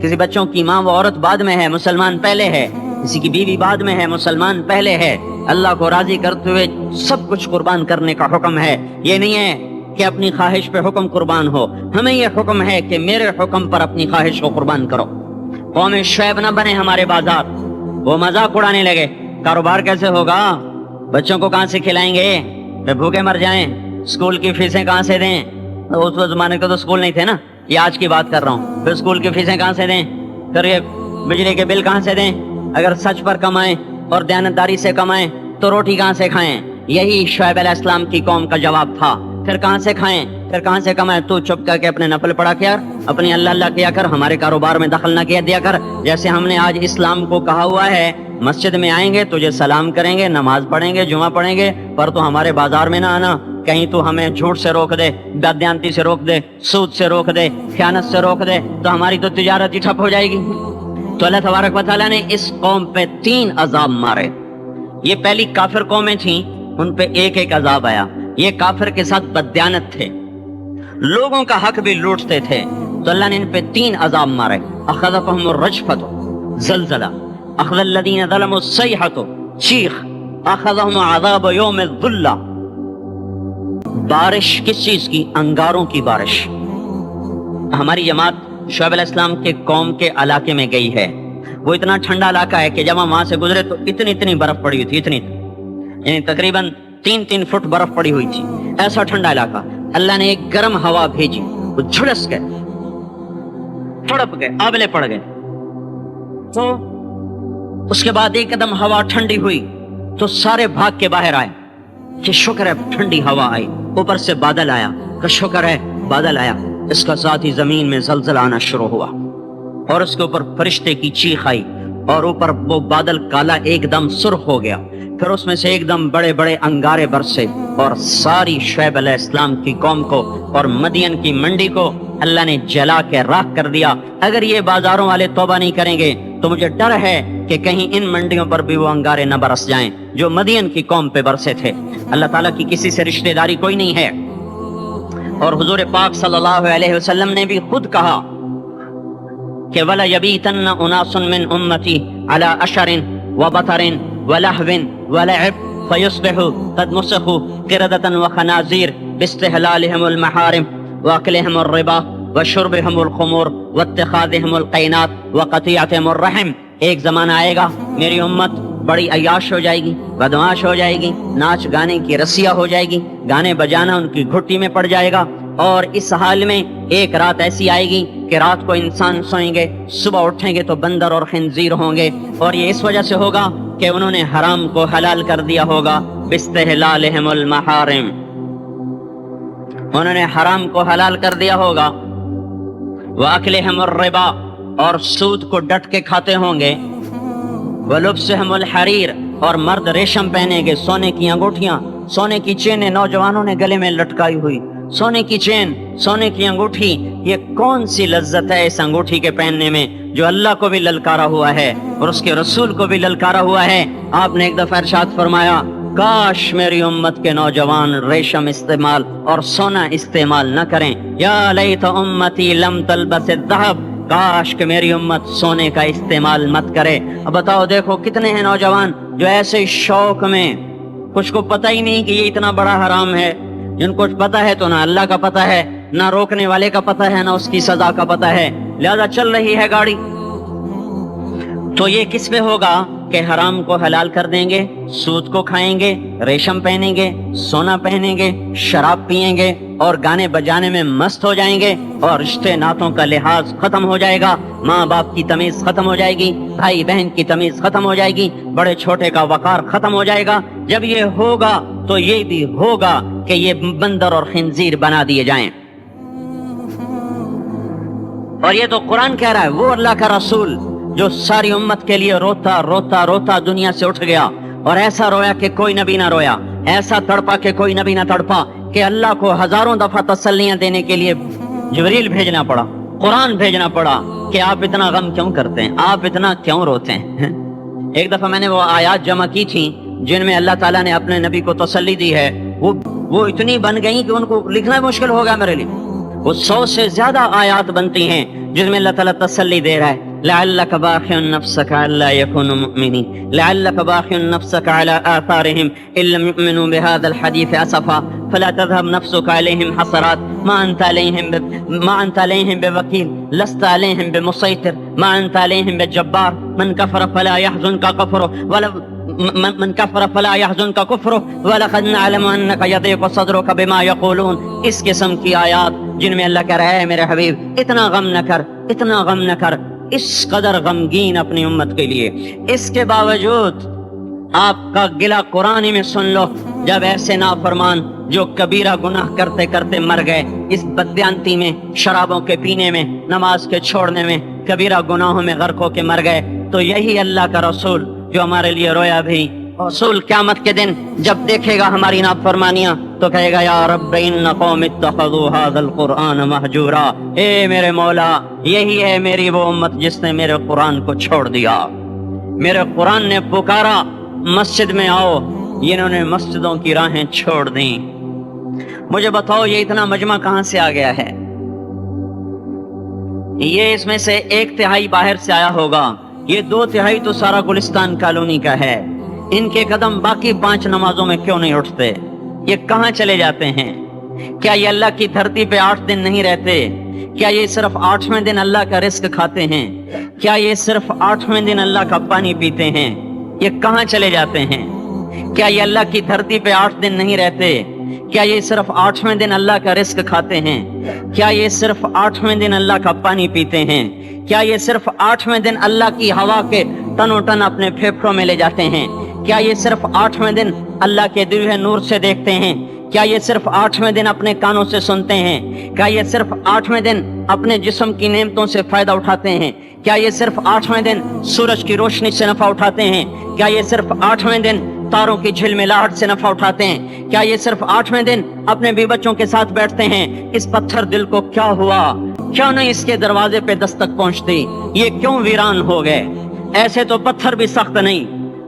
کسی بچوں کی ماں و عورت بعد میں ہے، مسلمان پہلے ہے۔ کسی کی بیوی بعد میں ہے، مسلمان پہلے ہے۔ اللہ کو راضی کرتے ہوئے سب کچھ قربان کرنے کا حکم ہے۔ یہ نہیں ہے کہ اپنی خواہش پہ حکم قربان ہو، ہمیں یہ حکم ہے کہ میرے حکم پر اپنی خواہش کو قربان کرو۔ قوم شعیب نہ بنے ہمارے بازار، وہ مذاق اڑانے لگے، کاروبار کیسے ہوگا، بچوں کو کہاں سے کھلائیں گے، پھر بھوکے مر جائیں، اسکول کی فیسیں کہاں سے دیں۔ اس زمانے کے تو اسکول نہیں تھے نا، یہ آج کی بات کر رہا ہوں۔ پھر اسکول کی فیسیں کہاں سے دیں، پھر یہ بجلی کے بل کہاں سے دیں، اگر سچ پر کمائیں اور دیانتداری سے کمائیں تو روٹی کہاں سے کھائیں۔ یہی شعیب علیہ السلام کی قوم کا جواب تھا۔ پھر کہاں سے کھائیں، پھر کہاں سے کمائیں، تو چپ کر کے اپنے نفل پڑھا کر، اپنی اللہ اللہ کیا کر، ہمارے کاروبار میں دخل نہ کیا دیا کر۔ جیسے ہم نے آج اسلام کو کہا ہوا ہے، مسجد میں آئیں گے تجھے سلام کریں گے، نماز پڑھیں گے، جمعہ پڑھیں گے، پر تو ہمارے بازار میں نہ آنا، کہیں تو ہمیں جھوٹ سے روک دے، بددیانتی سے روک دے، سود سے روک دے، خیانت سے روک دے، تو ہماری تو تجارت ہی ٹھپ ہو جائے گی۔ تو اللہ تبارک و تعالیٰ نے اس قوم پہ 3 عذاب مارے۔ یہ پہلی کافر قومیں تھیں، ان پہ ایک ایک عذاب آیا۔ یہ کافر کے ساتھ بددیانت تھے، لوگوں کا حق بھی لوٹتے تھے، تو اللہ نے ان پہ 3 عذاب مارے۔ اخذتهم الرجفۃ، زلزلہ، اخذ الذین ظلموا الصیحۃ، چیخ، اخذهم عذاب یوم الظلہ، بارش کس چیز کی، انگاروں کی بارش۔ ہماری جماعت شعیب علیہ السلام کے قوم کے علاقے میں گئی ہے، وہ اتنا ٹھنڈا علاقہ ہے کہ جب ہم وہاں سے گزرے تو اتنی برف پڑی ہوئی تھی، یعنی تقریباً 3 فٹ برف پڑی ہوئی تھی، ایسا ٹھنڈا علاقہ۔ اللہ نے ایک گرم ہوا بھیجی، وہ جھلس گئے، تڑپ گئے، آبلے پڑ گئے۔ تو اس کے بعد ایک قدم ہوا ٹھنڈی ہوئی تو سارے بھاگ کے باہر آئے کہ شکر ہے ٹھنڈی ہوا آئی، اوپر سے بادل آیا کہ شکر ہے بادل آیا۔ اس کا ساتھ ہی زمین میں زلزلہ آنا شروع ہوا اور اس کے اوپر فرشتے کی چیخ آئی، اور اوپر وہ بادل کالا ایک دم سرخ ہو گیا، پھر اس میں سے ایک دم بڑے بڑے انگارے برسے، اور ساری شعیب علیہ السلام کی قوم کو اور مدین کی منڈی کو اللہ نے جلا کے راکھ کر دیا۔ اگر یہ بازاروں والے توبہ نہیں کریں گے تو مجھے ڈر ہے کہ کہیں ان منڈیوں پر بھی وہ انگارے نہ برس جائیں جو مدین کی قوم پہ برسے تھے۔ اللہ تعالیٰ کی کسی سے رشتہ داری کوئی نہیں ہے، اور حضور پاک صلی اللہ علیہ وسلم نے بھی خود کہا کہ وَلَا يَبِيتَنَّ أُنَاسٌ مِّنْ أُمَّتِي عَلَىٰ أَشَرٍ وَبَطَرٍ وَلَهْوٍ وَلَعِبٍ فَيُصْبِحُوا قَدْ مُسِخُوا قِرَدَةً وَخَنَازِيرَ بِاسْتِحْلَالِهِمُ الْمَحَارِمِ وَأَكْلِهِمُ الرِّبَا وَشُرْبِهِمُ الْخُمُورِ وَاتِّخَاذِهِمُ الْقَيْنَاتِ وَقَطِيعَتِهِمُ الرَّحِمِ۔ ایک زمانہ آئے گا میری امت بڑی عیاش ہو جائے گی، بدمعاش ہو جائے گی، ناچ گانے کی رسیا ہو جائے گی، گانے بجانا ان کی گھٹی میں پڑ جائے گا۔ اور اس حال میں ایک رات ایسی آئے گی کہ رات کو انسان سوئیں گے، صبح اٹھیں گے تو بندر اور خنزیر ہوں گے، اور یہ اس وجہ سے ہوگا کہ انہوں نے حرام کو حلال کر دیا ہوگا، باستحلالہم المحارم، انہوں نے حرام کو حلال کر دیا ہوگا، وَأَكْلِهِمُ الرِّبَا، اور سود کو ڈٹ کے کھاتے ہوں گے، وَلُبْسِهِمُ الْحَرِيرَ، اور مرد ریشم پہنیں گے، سونے کی انگوٹھیاں، سونے کی چینیں نوجوانوں نے گلے میں لٹکائی ہوئی، سونے کی چین، سونے کی انگوٹھی۔ یہ کون سی لذت ہے اس انگوٹھی کے پہننے میں جو اللہ کو بھی للکارا ہوا ہے اور اس کے رسول کو بھی للکارا ہوا ہے۔ آپ نے ایک دفعہ ارشاد فرمایا، کاش میری امت کے نوجوان ریشم استعمال اور سونا استعمال نہ کریں، یا لیت امتی لم تلبس الذهب، کاش کہ میری امت سونے کا استعمال مت کرے۔ اب بتاؤ، دیکھو کتنے ہیں نوجوان جو ایسے شوق میں، کچھ کو پتہ ہی نہیں کہ یہ اتنا بڑا حرام ہے، جن کو پتہ ہے تو نہ اللہ کا پتہ ہے، نہ روکنے والے کا پتہ ہے، نہ اس کی سزا کا پتہ ہے، لہذا چل رہی ہے گاڑی۔ تو یہ کس پہ ہوگا کہ حرام کو حلال کر دیں گے، سود کو کھائیں گے، ریشم پہنیں گے، سونا پہنیں گے، شراب پئیں گے اور گانے بجانے میں مست ہو جائیں گے، اور رشتے ناتوں کا لحاظ ختم ہو جائے گا، ماں باپ کی تمیز ختم ہو جائے گی، بھائی بہن کی تمیز ختم ہو جائے گی، بڑے چھوٹے کا وقار ختم ہو جائے گا۔ جب یہ ہوگا تو یہ بھی ہوگا کہ یہ بندر اور خنزیر بنا دیے جائیں۔ اور یہ تو قرآن کہہ رہا ہے، وہ اللہ کا رسول جو ساری امت کے لیے روتا روتا روتا دنیا سے اٹھ گیا، اور ایسا رویا کہ کوئی نبی نہ رویا، ایسا تڑپا کہ کوئی نبی نہ تڑپا، کہ اللہ کو ہزاروں دفعہ تسلیاں دینے کے لیے جبریل بھیجنا پڑا، قرآن بھیجنا پڑا کہ آپ اتنا غم کیوں کرتے ہیں، آپ اتنا کیوں روتے ہیں۔ ایک دفعہ میں نے وہ آیات جمع کی تھی جن میں اللہ تعالیٰ نے اپنے نبی کو تسلی دی ہے، وہ اتنی بن گئی کہ ان کو لکھنا مشکل ہو گیا میرے لیے۔ وہ 100 سے زیادہ آیات بنتی ہیں جس میں اللہ تعالیٰ تسلی دے رہا ہے، لعلک باخع نفسک الا یکونوا مؤمنین، لعلک باخع نفسک علی آثارہم ان لم یؤمنوا بهذا الحدیث اسفا فلا تذهب نفسك عليهم حسرات ما انت عليهم بوکیل لست عليهم بمسيطر ما انت عليهم بجبار من كفر فلا يحزنك كفره من كفر فلا يحزنك كفره ولقد نعلم انك يضيق صدرك بما يقولون۔ اس قسم کی آیات جن میں اللہ کہہ رہا ہے میرے حبیب اتنا غم نہ کر، اتنا غم نہ کر، اس قدر غمگین اپنی امت کے لیے۔ اس کے باوجود آپ کا گلہ قرآن میں سن لو، جب ایسے نافرمان جو کبیرہ گناہ کرتے کرتے مر گئے، اس بددیانتی میں، شرابوں کے پینے میں، نماز کے چھوڑنے میں، کبیرہ گناہوں میں غرق ہو کے مر گئے، تو یہی اللہ کا رسول جو ہمارے لیے رویا بھی، رسول قیامت کے دن جب دیکھے گا ہماری نافرمانیاں تو کہے گا یا رب ان قوم اتخذوا هذا القرآن مہجورا، اے میرے مولا یہی ہے میری وہ امت جس نے میرے قرآن کو چھوڑ دیا۔ میرے قرآن نے پکارا مسجد میں آؤ، انہوں نے مسجدوں کی راہیں چھوڑ دیں۔ مجھے بتاؤ یہ اتنا مجمع کہاں سے آ گیا ہے؟ یہ اس میں سے 1/3 باہر سے آیا ہوگا، یہ 2/3 تو سارا گلستان کالونی کا ہے۔ ان کے قدم باقی 5 نمازوں میں کیوں نہیں اٹھتے؟ یہ کہاں چلے جاتے ہیں؟ کیا یہ اللہ کی دھرتی پہ 8 دن نہیں رہتے؟ کیا یہ صرف 8ویں دن اللہ کا رزق کھاتے ہیں؟ کیا یہ صرف 8ویں دن اللہ کا پانی پیتے ہیں؟ یہ کہاں چلے جاتے ہیں؟ کیا یہ اللہ کی دھرتی پہ 8 دن نہیں رہتے؟ کیا یہ صرف 8ویں دن اللہ کا رزق کھاتے ہیں؟ کیا یہ صرف 8ویں دن اللہ کا پانی پیتے ہیں؟ کیا یہ صرف 8ویں دن اللہ کی ہوا کے ٹن و ٹن اپنے پھیپھڑوں میں لے جاتے ہیں؟ کیا یہ صرف 8ویں دن اللہ کے دیے ہوئے نور سے دیکھتے ہیں؟ کیا یہ صرف 8ویں دن اپنے کانوں سے سنتے ہیں؟ کیا یہ صرف 8ویں دن اپنے جسم کی نعمتوں سے فائدہ اٹھاتے ہیں؟ کیا یہ صرف 8ویں دن سورج کی روشنی سے نفع اٹھاتے ہیں؟ کیا یہ صرف 8ویں دن تاروں کی جھلملاہٹ سے نفع اٹھاتے ہیں؟ کیا یہ صرف 8ویں دن اپنے بیوی بچوں کے ساتھ بیٹھتے ہیں؟ اس پتھر دل کو کیا ہوا؟ کیوں نہیں اس کے دروازے پہ دستک پہنچتی؟ یہ کیوں ویران ہو گئے؟ ایسے تو پتھر بھی سخت نہیں۔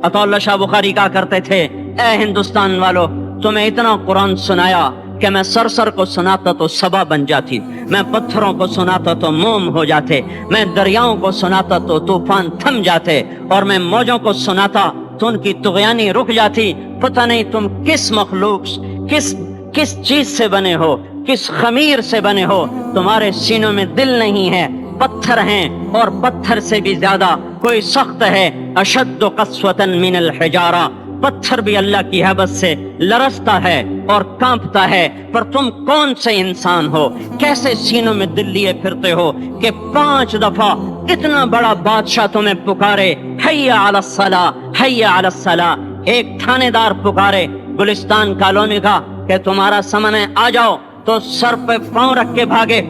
عطا اللہ شاہ بخاری کہا کرتے تھے، اے ہندوستان والو تمہیں اتنا قرآن سنایا کہ میں سر کو سناتا تو صبا بن جاتی، میں پتھروں کو سناتا تو موم ہو جاتے، میں دریاؤں کو سناتا تو طوفان تھم جاتے، اور میں موجوں کو سناتا تو ان کی طغیانی رک جاتی۔ پتہ نہیں تم کس مخلوق، کس چیز سے بنے ہو، کس خمیر سے بنے ہو، تمہارے سینوں میں دل نہیں ہے، پتھر ہیں، اور پتھر سے بھی زیادہ کوئی سخت ہے، اشد قسوة من الحجارہ، پتھر بھی اللہ کی حیبت سے لرزتا ہے اور کانپتا ہے۔ پر تم کون سے انسان ہو، کیسے سینوں میں دل لیے پھرتے ہو کہ 5 دفعہ اتنا بڑا بادشاہ تمہیں پکارے، حی علی الصلاۃ، حی علی الصلاۃ۔ ایک تھانے دار پکارے گلستان کالونی کا کہ تمہارا سمن ہے آ جاؤ، تو سر پہ پاؤں رکھ کے بھاگے۔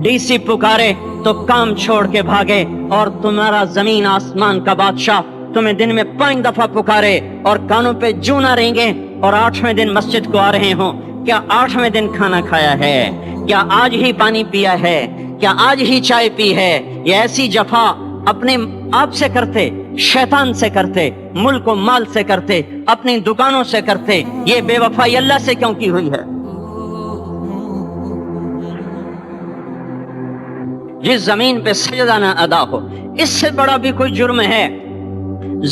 ڈی سی پکارے تو کام چھوڑ کے بھاگے، اور تمہارا زمین آسمان کا بادشاہ تمہیں دن میں 5 دفعہ پکارے اور کانوں پہ جوں نہ رہیں، اور 8ویں دن مسجد کو آ رہے ہوں۔ کیا 8ویں دن کھانا کھایا ہے؟ کیا آج ہی پانی پیا ہے؟ کیا آج ہی چائے پی ہے؟ یہ ایسی جفا اپنے آپ سے کرتے، شیطان سے کرتے، ملک و مال سے کرتے، اپنی دکانوں سے کرتے، یہ بے وفائی اللہ سے کیوں کی ہوئی ہے؟ جس زمین پہ سجدہ نہ ادا ہو، اس سے بڑا بھی کوئی جرم ہے؟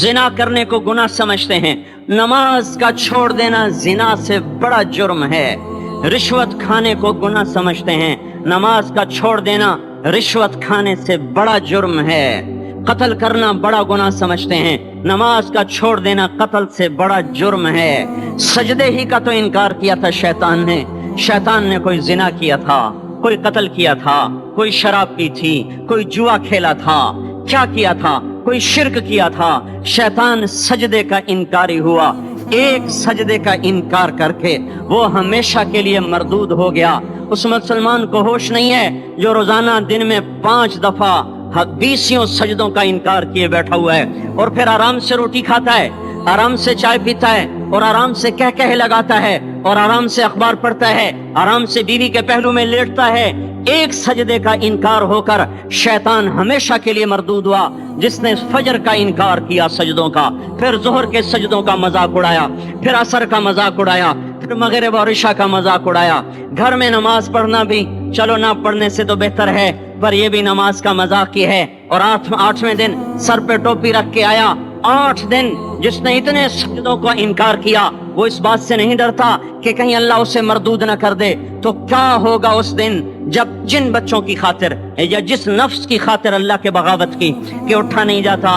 زنا کرنے کو گناہ سمجھتے ہیں، نماز کا چھوڑ دینا زنا سے بڑا جرم ہے۔ رشوت کھانے کو گناہ سمجھتے ہیں، نماز کا چھوڑ دینا رشوت کھانے سے بڑا جرم ہے۔ قتل کرنا بڑا گناہ سمجھتے ہیں، نماز کا چھوڑ دینا قتل سے بڑا جرم ہے۔ سجدے ہی کا تو انکار کیا تھا شیطان نے کوئی زنا کیا تھا، کوئی قتل کیا تھا، کوئی شراب پی تھی، کوئی جوا کھیلا تھا، کیا کیا تھا؟ کوئی شرک کیا تھا۔ شیطان سجدے کا انکاری ہوا، ایک سجدے کا انکار کر کے وہ ہمیشہ کے لیے مردود ہو گیا۔ اس مسلمان کو ہوش نہیں ہے جو روزانہ دن میں 5 دفعہ 20 سجدوں کا انکار کیے بیٹھا ہوا ہے، اور پھر آرام سے روٹی کھاتا ہے، آرام سے چائے پیتا ہے، اور آرام سے کہہ لگاتا ہے، اور آرام سے اخبار پڑھتا ہے، آرام سے بیوی کے پہلو میں لیٹتا ہے۔ ایک سجدے کا انکار ہو کر شیطان ہمیشہ کے لیے مردود ہوا۔ جس نے فجر کا انکار کیا سجدوں کا، پھر ظہر کے سجدوں کا مذاق اڑایا، پھر عصر کا مذاق اڑایا، پھر مغرب اور عشاء کا مذاق اڑایا۔ گھر میں نماز پڑھنا بھی چلو نہ پڑھنے سے تو بہتر ہے، پر یہ بھی نماز کا مذاق ہی ہے۔ اور 8ویں دن سر پہ ٹوپی رکھ کے آیا۔ 8 دن جس نے اتنے سجدوں کا انکار کیا، وہ اس بات سے نہیں ڈرتا کہ کہیں اللہ اسے مردود نہ کر دے، تو کیا ہوگا اس دن جب جن بچوں کی خاطر یا جس نفس کی خاطر اللہ کے بغاوت کی کہ اٹھا نہیں جاتا،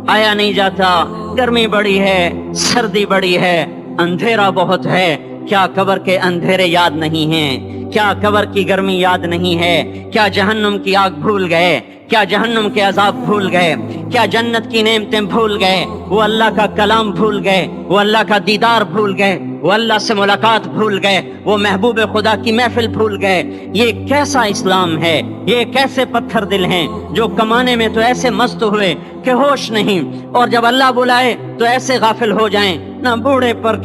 آیا نہیں جاتا، گرمی بڑی ہے، سردی بڑی ہے، اندھیرا بہت ہے، کیا قبر کے اندھیرے یاد نہیں ہیں؟ کیا قبر کی گرمی یاد نہیں ہے؟ کیا جہنم کی آگ بھول گئے؟ کیا جہنم کے عذاب بھول گئے؟ کیا جنت کی نعمتیں بھول گئے؟ وہ اللہ کا کلام بھول گئے؟ وہ اللہ کا دیدار بھول گئے؟ وہ اللہ سے ملاقات بھول گئے؟ وہ محبوب خدا کی محفل بھول گئے؟ یہ کیسا اسلام ہے؟ یہ کیسے پتھر دل ہیں جو کمانے میں تو ایسے مست ہوئے کہ ہوش نہیں، اور جب اللہ بلائے تو ایسے غافل ہو جائیں، نہ بوڑھے پر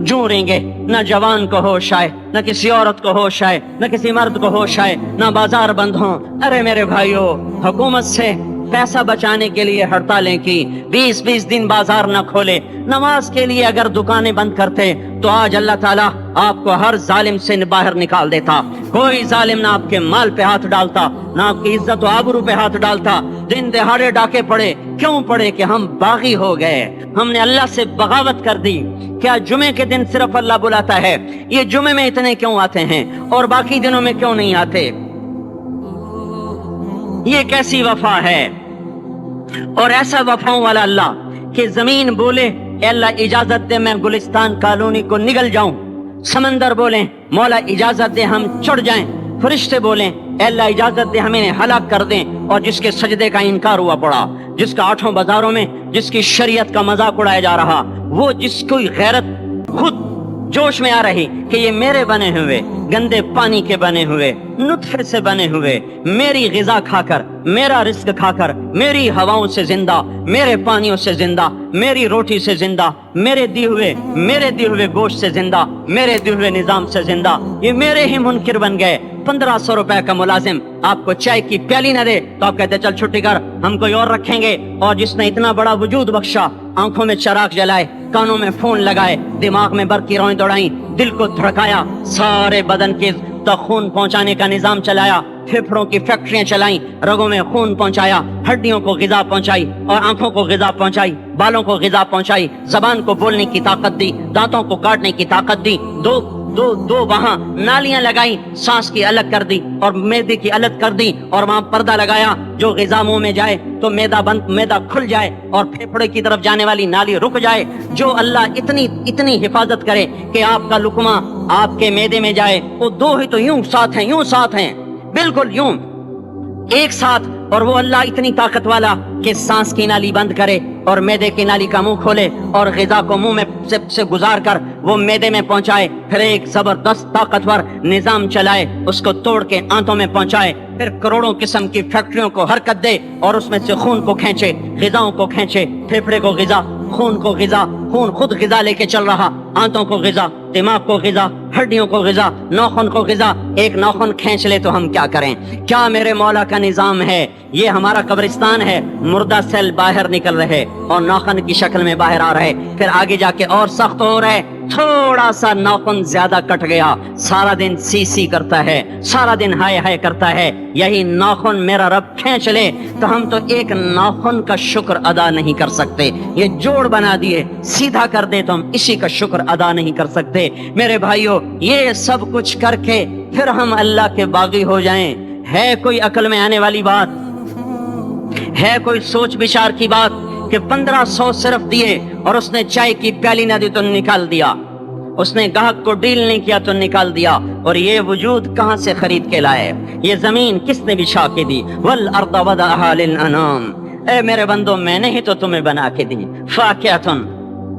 جو رہیں گے، نہ جوان کو ہوش آئے، نہ کسی عورت کو ہوش آئے، نہ کسی مرد کو ہوش آئے، نہ بازار بند ہوں۔ ارے میرے بھائیو، حکومت سے پیسہ بچانے کے لیے ہڑتالیں کی، 20 دن بازار نہ کھولے، نماز کے لیے اگر دکانیں بند کرتے تو آج اللہ تعالیٰ آپ کو ہر ظالم سے باہر نکال دیتا۔ کوئی ظالم نہ آپ کے مال پہ ہاتھ ڈالتا، نہ آپ کی عزت و آبرو پہ ہاتھ ڈالتا۔ دن دہاڑے ڈاکے پڑے، کیوں پڑے؟ کہ ہم باغی ہو گئے، ہم نے اللہ سے بغاوت کر دی۔ کیا جمعے کے دن صرف اللہ بلاتا ہے؟ یہ جمعے میں اتنے کیوں آتے ہیں اور باقی دنوں میں کیوں نہیں آتے؟ یہ کیسی وفا ہے؟ اور ایسا وفاؤں والا اللہ کہ زمین بولے اے اللہ اجازت دے میں گلستان کالونی کو نگل جاؤں، سمندر بولیں مولا اجازت دے ہم چڑھ جائیں، فرشتے بولیں اے اللہ اجازت دے ہمیں ہلاک کر دیں، اور جس کے سجدے کا انکار ہوا پڑا، جس کا 8 بازاروں میں جس کی شریعت کا مذاق اڑایا جا رہا، وہ جس کوئی غیرت خود جوش میں آ رہی کہ یہ میرے بنے ہوئے گندے پانی کے بنے ہوئے نطفے سے بنے ہوئے، میری غذا کھا کر، میرا رزق کھا کر، میری ہواؤں سے زندہ، میرے پانیوں سے زندہ، میری روٹی سے زندہ، میرے دی ہوئے گوشت سے زندہ، میرے دی ہوئے نظام سے زندہ، یہ میرے ہی منکر بن گئے۔ 1500 روپے کا ملازم آپ کو چائے کی پیالی نہ دے تو آپ کہتے چل چھٹی کر، ہم کوئی اور رکھیں گے۔ اور جس نے اتنا بڑا وجود بخشا، آنکھوں میں چراغ جلائے، کانوں میں فون لگائے، دماغ میں برقی روئیں دوڑائیں، دل کو دھڑکایا، سارے بدن کے تک خون پہنچانے کا نظام چلایا، پھیپھڑوں کی فیکٹریاں چلائیں، رگوں میں خون پہنچایا، ہڈیوں کو غذا پہنچائی اور آنکھوں کو غذا پہنچائی، بالوں کو غذا پہنچائی، زبان کو بولنے کی طاقت دی، دانتوں کو کاٹنے کی طاقت دی، دو وہاں نالیاں لگائی، سانس کی الگ کر دی اور معدے کی الگ کر دی، اور وہاں پردہ لگایا، جو غذا منہ میں جائے تو معدہ کھل جائے اور پھیپھڑے کی طرف جانے والی نالی رک جائے۔ جو اللہ اتنی حفاظت کرے کہ آپ کا لقمہ آپ کے معدے میں جائے، وہ 2 ہی تو یوں ساتھ ہیں بالکل یوں ایک ساتھ، اور وہ اللہ اتنی طاقت والا کہ سانس کی نالی بند کرے اور معدے کی نالی کا منہ کھولے اور غذا کو منہ میں سے گزار کر وہ معدے میں پہنچائے، پھر ایک زبردست طاقتور نظام چلائے، اس کو توڑ کے آنتوں میں پہنچائے، پھر کروڑوں قسم کی فیکٹریوں کو حرکت دے اور اس میں سے خون کو کھینچے، غذاؤں کو کھینچے، پھیپھڑے کو غذا، خون کو غذا، خون خود غذا لے کے چل رہا، آنتوں کو غذا، دماغ کو غذا، ہڈیوں کو غذا، ناخن کو غذا، ایک ناخن کھینچ لے تو ہم کیا کریں؟ کیا میرے مولا کا نظام ہے؟ یہ ہمارا قبرستان ہے، مردہ سیل باہر نکل رہے اور ناخن کی شکل میں باہر آ رہے، پھر آگے جا کے اور سخت ہو رہے، تھوڑا سا ناخن زیادہ کٹ گیا، سارا دن سی کرتا ہے، سارا دن ہائے کرتا ہے، یہی ناخن میرا رب کھینچ لے تو ہم تو ایک ناخن کا شکر ادا نہیں کر سکتے، یہ جوڑ بنا دیے سیدھا کر دے تو ہم اسی کا شکر ادا نہیں کر سکتے۔ میرے بھائیو، یہ سب کچھ کر کے پھر ہم اللہ کے باغی ہو جائیں، ہے کوئی عقل میں آنے والی بات؟ ہے کوئی سوچ بچار کی بات کہ 1500 صرف دیے اور اس نے چائے کی پیالی نہ دی تو نکال دیا، اس نے گاہک کو ڈیل نہیں کیا تو نکال دیا، اور یہ وجود کہاں سے خرید کے لائے؟ یہ زمین کس نے بچھا کے دی؟ والارض وضعها للانام، اے میرے بندو میں نے ہی تو تمہیں بنا کے دی، فاکہۃ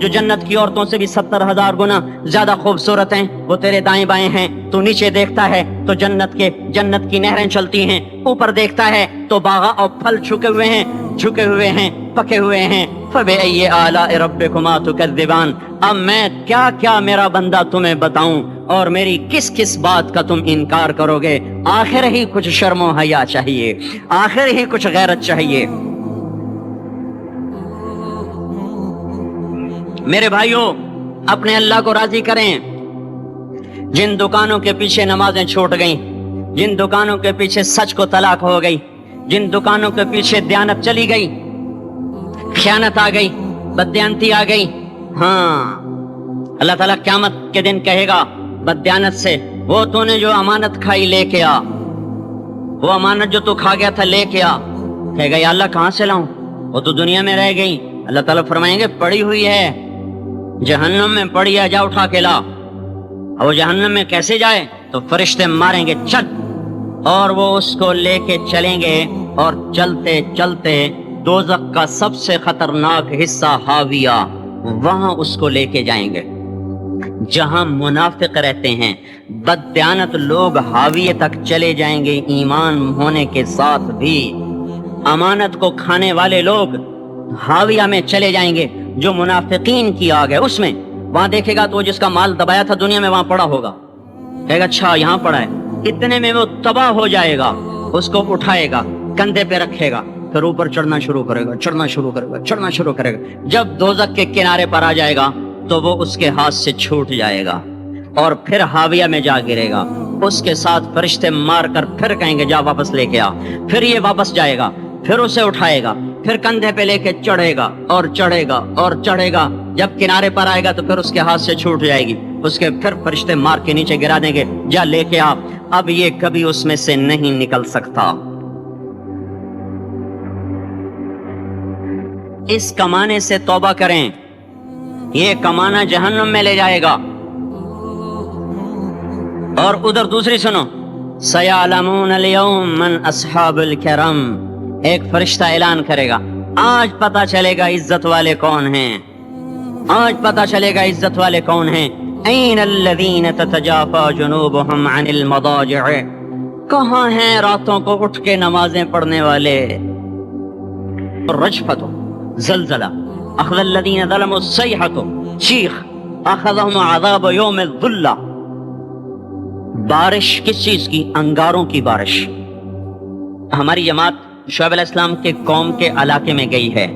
جو جنت کی عورتوں سے بھی 70,000 گنا زیادہ خوبصورت ہیں، وہ تیرے دائیں بائیں ہیں۔ تو نیچے دیکھتا ہے تو جنت کی نہریں چلتی ہیں، اوپر دیکھتا ہے تو باغ اور پھل جھکے ہوئے ہیں، پکے ہوئے ہیں۔ فَبِأَيِّ آلَاءِ رَبِّكُمَا تُكَذِّبَانِ، اب میں کیا میرا بندہ تمہیں بتاؤں اور میری کس بات کا تم انکار کرو گے؟ آخر ہی کچھ شرم و حیا چاہیے، آخر ہی کچھ غیرت چاہیے۔ میرے بھائیوں، اپنے اللہ کو راضی کریں۔ جن دکانوں کے پیچھے نمازیں چھوٹ گئیں، جن دکانوں کے پیچھے سچ کو طلاق ہو گئی، جن دکانوں کے پیچھے دیانت چلی گئی، خیانت آ گئی، بددیانتی آ گئی، ہاں اللہ تعالیٰ قیامت کے دن کہے گا بددیانت سے، وہ تو نے جو امانت کھائی لے کے آ، وہ امانت جو تو کھا گیا تھا لے کے آ۔ کہے گا یا اللہ کہاں سے لاؤں، وہ تو دنیا میں رہ گئی۔ اللہ تعالیٰ فرمائیں گے پڑی ہوئی ہے جہنم میں، پڑی ہے، جا اٹھا کے لا۔ اور وہ جہنم میں کیسے جائے؟ تو فرشتے ماریں گے چل، اور وہ اس کو لے کے چلیں گے، اور چلتے چلتے دوزخ کا سب سے خطرناک حصہ حاویہ، وہاں اس کو لے کے جائیں گے جہاں منافق رہتے ہیں۔ بددیانت لوگ حاویہ تک چلے جائیں گے ایمان ہونے کے ساتھ بھی۔ امانت کو کھانے والے لوگ حاویہ میں چلے جائیں گے، جو منافقین کی آگ ہے اس میں۔ وہاں دیکھے گا تو جس کا مال دبایا تھا دنیا میں وہاں پڑا ہوگا، کہے گا اچھا یہاں پڑا ہے، اتنے میں وہ تباہ ہو جائے گا، اس کو اٹھائے گا، کندھے پہ رکھے گا، پھر اوپر چڑھنا شروع کرے گا۔ جب دوزخ کے کنارے پر آ جائے گا تو وہ اس کے ہاتھ سے چھوٹ جائے گا اور پھر حاویہ میں جا گرے گا۔ اس کے ساتھ فرشتے مار کر پھر کہیں گے جا واپس لے کے آ، پھر یہ واپس جائے گا، پھر اسے اٹھائے گا، پھر کندھے پہ لے کے چڑھے گا، جب کنارے پر آئے گا تو پھر اس کے ہاتھ سے چھوٹ جائے گی، اس کے پھر فرشتے مار کے نیچے گرا دیں گے، جا لے کے آ۔ اب یہ کبھی اس میں سے نہیں نکل سکتا۔ اس کمانے سے توبہ کریں، یہ کمانا جہنم میں لے جائے گا۔ اور ادھر دوسری سنو، سَيَعْلَمُونَ الْيَوْمَ مَنْ أَصْحَابُ الْكِرَمِ، ایک فرشتہ اعلان کرے گا آج پتہ چلے گا عزت والے کون ہیں، آج پتہ چلے گا عزت والے کون ہیں۔ أَيْنَ الَّذِينَ تَتَجَافَى جُنُوبُهُمْ عَنِ الْمَضَاجِعِ، کہاں ہیں راتوں کو اٹھ کے نمازیں پڑھنے والے۔ رجفۃ، زلزلہ، اخذ الذین ظلموا الصیحۃ، چیخ، اخذہم عذاب یوم الظلہ، بارش کس چیز کی؟ انگاروں کی بارش۔ ہماری جماعت شعیب علیہ السلام کے قوم کے علاقے میں گئی ہے،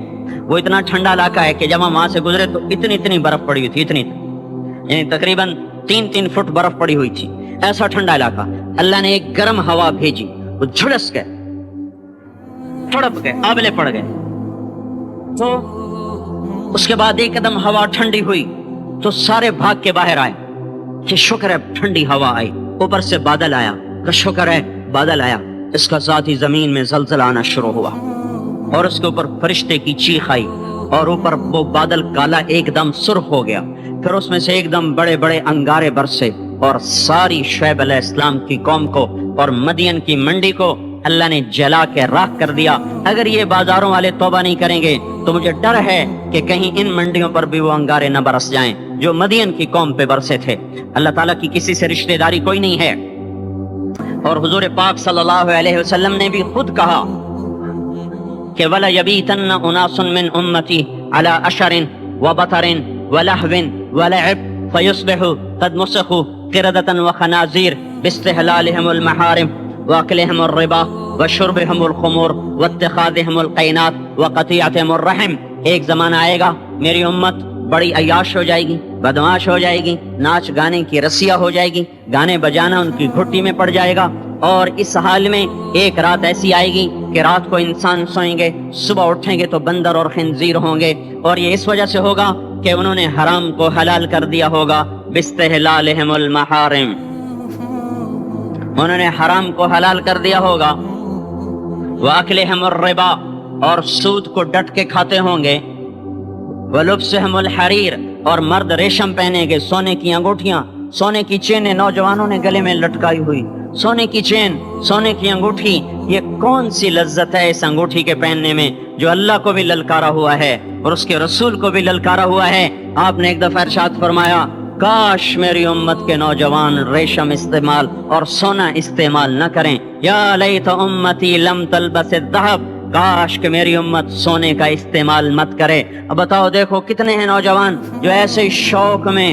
وہ اتنا ٹھنڈا علاقہ ہے کہ جب ہم وہاں سے گزرے تو اتنی برف پڑی ہوئی تھی، یعنی تقریباً 3 فٹ برف پڑی ہوئی تھی، ایسا ٹھنڈا علاقہ۔ اللہ نے ایک گرم ہوا بھیجی، وہ جھلس گئے، تڑپ گئے، آبلے پڑ گئے۔ تو اس کے بعد ایک قدم ہوا ٹھنڈی ہوئی تو سارے بھاگ کے باہر آئے کہ شکر ہے ٹھنڈی ہوا آئی، اوپر سے بادل آیا کہ شکر ہے بادل آیا۔ اس کا ساتھ ہی زمین میں زلزلہ آنا شروع ہوا اور اس کے اوپر فرشتے کی چیخ آئی، اور اوپر وہ بادل کالا ایک دم سرخ ہو گیا، پھر اس میں سے ایک دم بڑے انگارے برسے، اور ساری شعیب علیہ السلام کی قوم کو اور مدین کی منڈی کو اللہ نے جلا کے راکھ کر دیا۔ اگر یہ بازاروں والے توبہ نہیں کریں گے تو مجھے ڈر ہے کہ کہیں ان منڈیوں پر بھی وہ انگارے نہ برس جائیں جو مدین کی قوم پہ برسے تھے۔ اللہ تعالیٰ کی کسی سے رشتہ داری کوئی نہیں ہے، اور حضور پاک صلی اللہ علیہ وسلم نے بھی خود کہا کہ وَلَا يَبِيتَنَّ أُنَاسٌ مِّنْ أُمَّتِي عَلَىٰ أَشَرٍ وَبَطَرٍ وَلَهْوٍ وَلَعِبٍ فَيُصْبِحُوا قَدْ مُسِخُوا قِرَدَةً وَخَنَازِيرَ بِاسْتِحْلَالِهِمُ الْمَحَارِمِ وَأَكْلِهِمُ الرِّبَا وَشُرْبِهِمُ الْخُمُورَ وَاتِّخَاذِهِمُ الْقَيْنَاتِ وَقَطِيعَتِهِمُ الرَّحِمِ۔ ایک زمانہ آئے گا میری امت بڑی عیاش ہو جائے گی، بدمعاش ہو جائے گی، ناچ گانے کی رسیا ہو جائے گی، گانے بجانا ان کی گھٹی میں پڑ جائے گا۔ اور اس حال میں ایک رات ایسی آئے گی کہ رات کو انسان سوئیں گے، صبح اٹھیں گے تو بندر اور خنزیر ہوں گے، اور یہ اس وجہ سے ہوگا کہ انہوں نے حرام کو حلال کر دیا ہوگا، باستحلالہم المحارم، انہوں نے حرام کو حلال کر دیا ہوگا، واکلہم الربا، اور سود کو ڈٹ کے کھاتے ہوں گے، ولبسہم الحریر، اور مرد ریشم پہنیں گے، سونے کی انگوٹھیاں، سونے کی چینیں نوجوانوں نے گلے میں لٹکائی ہوئی، سونے کی چین، سونے کی انگوٹھی۔ یہ کون سی لذت ہے اس انگوٹھی کے پہننے میں جو اللہ کو بھی للکارا ہوا ہے؟ اور اس کے رسول کو بھی للکارا ہوا ہے. آپ نے ایک دفعہ ارشاد فرمایا کاش میری امت کے نوجوان ریشم استعمال اور سونا استعمال نہ کریں. یا لیت امتی لم تلبس الذهب، کاش کہ میری امت سونے کا استعمال مت کرے. اب بتاؤ دیکھو کتنے ہیں نوجوان جو ایسے شوق میں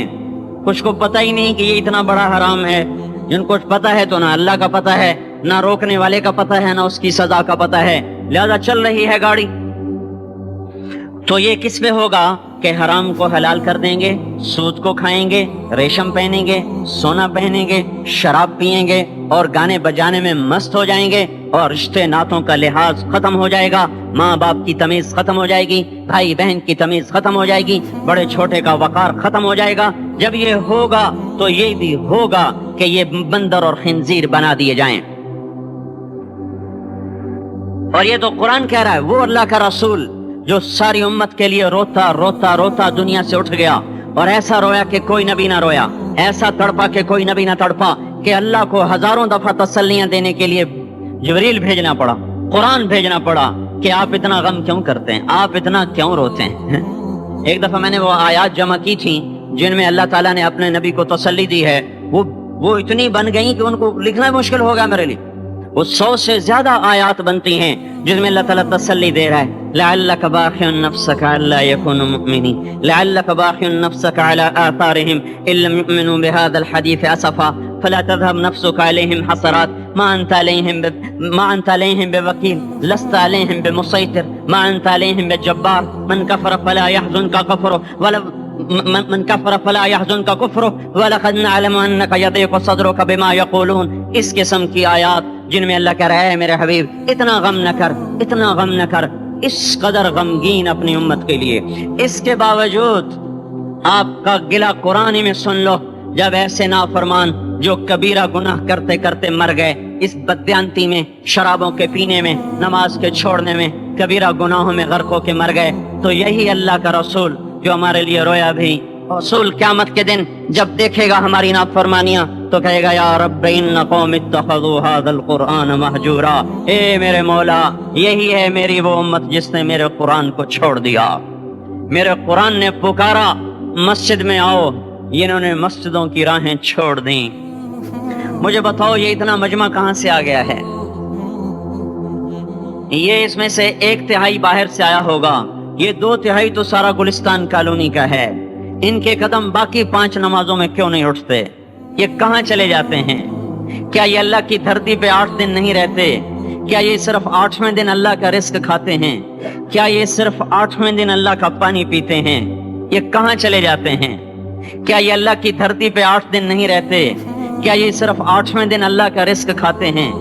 کچھ کو پتہ ہی نہیں کہ یہ اتنا بڑا حرام ہے، جن کو پتہ ہے تو نہ اللہ کا پتہ ہے، نہ روکنے والے کا پتہ ہے، نہ اس کی سزا کا پتہ ہے، لہذا چل رہی ہے گاڑی. تو یہ کس پہ ہوگا کہ حرام کو حلال کر دیں گے، سود کو کھائیں گے، ریشم پہنیں گے، سونا پہنیں گے، شراب پئیں گے اور گانے بجانے میں مست ہو جائیں گے اور رشتے ناتوں کا لحاظ ختم ہو جائے گا، ماں باپ کی تمیز ختم ہو جائے گی، بھائی بہن کی تمیز ختم ہو جائے گی، بڑے چھوٹے کا وقار ختم ہو جائے گا. جب یہ ہوگا تو یہ بھی ہوگا کہ یہ بندر اور خنزیر بنا دیے جائیں. اور یہ تو قرآن کہہ رہا ہے، وہ اللہ کا رسول جو ساری امت کے لیے روتا روتا روتا دنیا سے اٹھ گیا اور ایسا رویا کہ کوئی نبی نہ رویا، ایسا تڑپا کہ کوئی نبی نہ تڑپا، کہ اللہ کو ہزاروں دفعہ تسلیاں دینے کے لیے جبریل بھیجنا پڑا، قرآن بھیجنا پڑا کہ آپ اتنا غم کیوں کرتے ہیں، آپ اتنا کیوں روتے ہیں. ایک دفعہ میں نے وہ آیات جمع کی تھیں جن میں اللہ تعالیٰ نے اپنے نبی کو تسلی دی ہے، وہ اتنی بن گئی کہ ان کو لکھنا مشکل ہو گیا میرے لیے. وہ 100 سے زیادہ آیات بنتی ہیں جن میں اللہ تعالیٰ تسلی دے رہا ہے. لعلک باخع نفسک الا یکونوا مؤمنین، لعلک باخع نفسک علی آثارہم ان لم یؤمنوا بهذا الحدیث اسفا فلا تذهب نفسك عليهم حسرات ما انت عليهم بوكيل لست عليهم بمسيطر ما انت عليهم بجبار من كفر فلا يحزنك كفره ولقد نعلم انك يضيق صدرك بما يقولون. اس قسم کی آیات جن میں اللہ کہہ رہا ہے میرے حبیب اتنا غم نہ کر، اتنا غم نہ کر، اس قدر غمگین اپنی امت کے لیے. اس کے باوجود آپ کا گلہ قرآن میں سن لو، جب ایسے نافرمان جو کبیرہ گناہ کرتے کرتے مر گئے اس بددیانتی میں، شرابوں کے پینے میں، نماز کے چھوڑنے میں، کبیرہ گناہوں میں غرق ہو کے مر گئے، تو یہی اللہ کا رسول جو ہمارے لیے رویا بھی. رسول قیامت کے دن جب دیکھے گا ہماری نافرمانیاں تو کہے گا یا رب ان قوم اتخذوا هذا القرآن مہجورا، اے میرے مولا یہی ہے میری وہ امت جس نے میرے قرآن کو چھوڑ دیا. میرے قرآن نے پکارا مسجد میں آؤ، انہوں نے مسجدوں کی راہیں چھوڑ دیں. مجھے بتاؤ یہ اتنا مجمع کہاں سے آ گیا ہے؟ یہ اس میں سے 1/3 باہر سے آیا ہوگا، یہ 2/3 تو سارا گلستان کالونی کا ہے. ان کے قدم باقی 5 نمازوں میں کیوں نہیں اٹھتے؟ یہ کہاں چلے جاتے ہیں؟ کیا یہ اللہ کی دھرتی پہ 8 دن نہیں رہتے؟ کیا یہ صرف 8ویں دن اللہ کا رزق کھاتے ہیں؟ کیا یہ صرف 8ویں دن اللہ کا پانی پیتے ہیں؟ یہ کہاں چلے جاتے ہیں؟ کیا یہ اللہ کی دھرتی پہ 8 دن نہیں رہتے؟ کیا یہ صرف 8ویں دن اللہ کا رزق کھاتے ہیں؟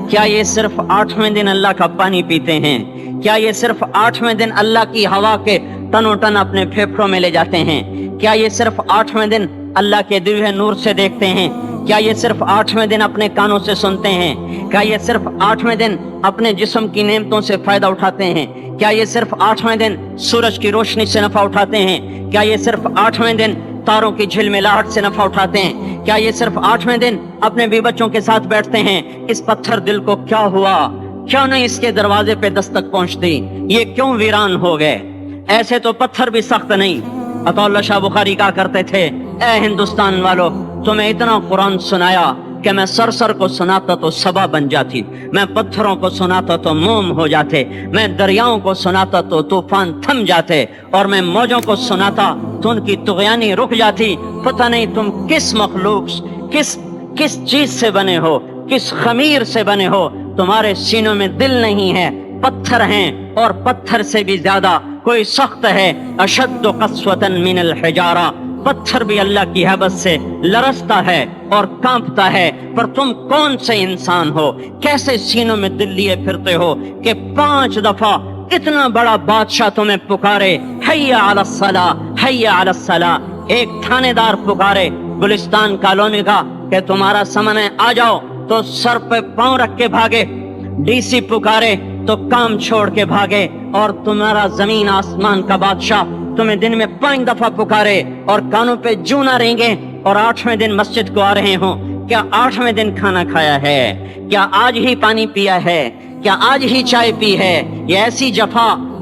کیا یہ صرف 8ویں دن اللہ کا پانی پیتے ہیں؟ کیا یہ صرف 8ویں دن اللہ کی ہوا کے تنو تن اپنے پھیپھڑوں میں لے جاتے ہیں؟ کیا یہ صرف 8ویں دن اللہ کے دیے نور سے دیکھتے ہیں؟ کیا یہ صرف 8ویں دن اپنے کانوں سے سنتے ہیں؟ کیا یہ صرف 8ویں دن اپنے جسم کی نعمتوں سے فائدہ اٹھاتے ہیں؟ کیا یہ صرف 8ویں دن سورج کی روشنی سے نفع اٹھاتے ہیں؟ کیا یہ صرف 8ویں دن تاروں کی جھلملاہٹ سے نفع اٹھاتے ہیں؟ کیا یہ صرف 8ویں دن اپنے بیوی بچوں کے ساتھ بیٹھتے ہیں؟ اس پتھر دل کو کیا ہوا؟ کیوں نہیں اس کے دروازے پہ دستک پہنچتی؟ یہ کیوں ویران ہو گئے؟ ایسے تو پتھر بھی سخت نہیں. عطا اللہ شاہ بخاری کہا کرتے تھے اے ہندوستان والو، تمہیں اتنا قرآن سنایا کہ میں سر کو سناتا تو صبا بن جاتی، میں پتھروں کو سناتا تو موم ہو جاتے، میں دریاؤں کو سناتا تو طوفان تھم جاتے، اور میں موجوں کو سناتا تو ان کی طغیانی رک جاتی. پتہ نہیں تم کس مخلوق، کس چیز سے بنے ہو، کس خمیر سے بنے ہو، تمہارے سینوں میں دل نہیں ہے، پتھر ہیں، اور پتھر سے بھی زیادہ کوئی سخت ہے. اشد قسوة من الحجارہ، پتھر بھی اللہ کی حیبت سے لرزتا ہے اور کانپتا ہے. پر تم کون سے انسان ہو، کیسے سینوں میں دل لیے پھرتے ہو کہ 5 دفعہ اتنا بڑا بادشاہ تمہیں پکارے حی علی الصلاۃ، حی علی الصلاۃ. ایک تھانے دار پکارے گلستان کالونی کا کہ تمہارا سمن ہے آ جاؤ، تو سر پہ پاؤں رکھ کے بھاگے. ڈی سی پکارے تو کام چھوڑ کے بھاگے. اور تمہارا زمین آسمان کا بادشاہ تمہیں دن میں 5 دفعہ پکارے اور کانوں پہ جوں نہ رینگے، اور 8ویں دن مسجد کو آ رہے ہوں. کیا 8ویں دن کھانا کھایا ہے؟ کیا آج ہی پانی پیا ہے؟ کیا آج ہی چائے پی ہے؟ یہ ایسی جفا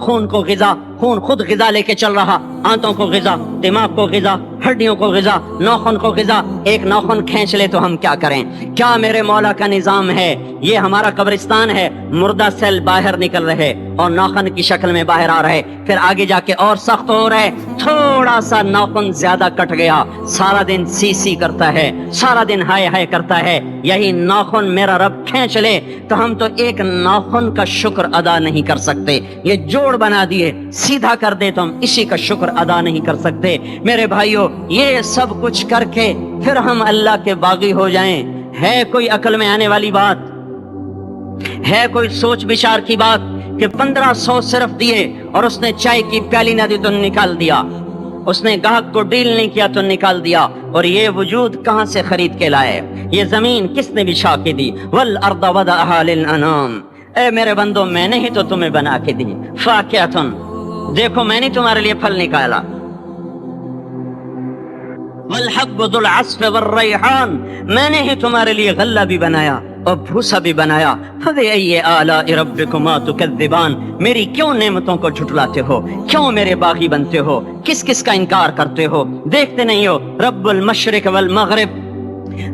خون کو غذا، خون خود غذا لے کے چل رہا، آنتوں کو غذا، دماغ کو غذا، ہڈیوں کو غذا، ناخن کو غذا۔ ایک ناخن کھینچ لے تو ہم کیا کریں؟ کیا میرے مولا کا نظام ہے؟ یہ ہمارا قبرستان ہے، مردہ سیل باہر نکل رہے اور ناخن کی شکل میں باہر آ رہے، پھر آگے جا کے اور سخت ہو رہے، تھوڑا سا ناخن زیادہ کٹ گیا، سارا دن سی سی کرتا ہے، سارا دن ہائے ہائے کرتا ہے۔ یہی ناخن میرا رب کھینچ لے تو ہم تو ایک ناخن کا شکر ادا نہیں کر سکتے۔ یہ جوڑ بنا دیے، سیدھا کر دے تو ہم اسی کا شکر ادا نہیں کر سکتے۔ میرے بھائیو، یہ سب کچھ کر کے پھر ہم اللہ کے باغی ہو جائیں، ہے کوئی عقل میں آنے والی بات؟ ہے کوئی سوچ بچار کی بات کہ 1500 صرف دیے اور اس نے چائے کی پیالی نہ دی تو نکال دیا، اس نے گاہک کو ڈیل نہیں کیا تو نکال دیا، اور یہ وجود کہاں سے خرید کے لائے؟ یہ زمین کس نے بچھا کے دی؟ والارض وضعها للانام، اے میرے بندو میں نے ہی تو تمہیں بنا کے دی۔ فاکہۃ، دیکھو میں نے تمہارے لیے پھل نکالا، والحب ذو العصف والریحان، میں نے ہی تمہارے لیے غلہ بھی بنایا اور بھوسا بھی بنایا۔ فبأي آلاء ربكما تكذبان، میری کیوں نعمتوں کو جھٹلاتے ہو؟ کیوں میرے باغی بنتے ہو؟ کس کس کا انکار کرتے ہو؟ دیکھتے نہیں ہو رب المشرق والمغرب،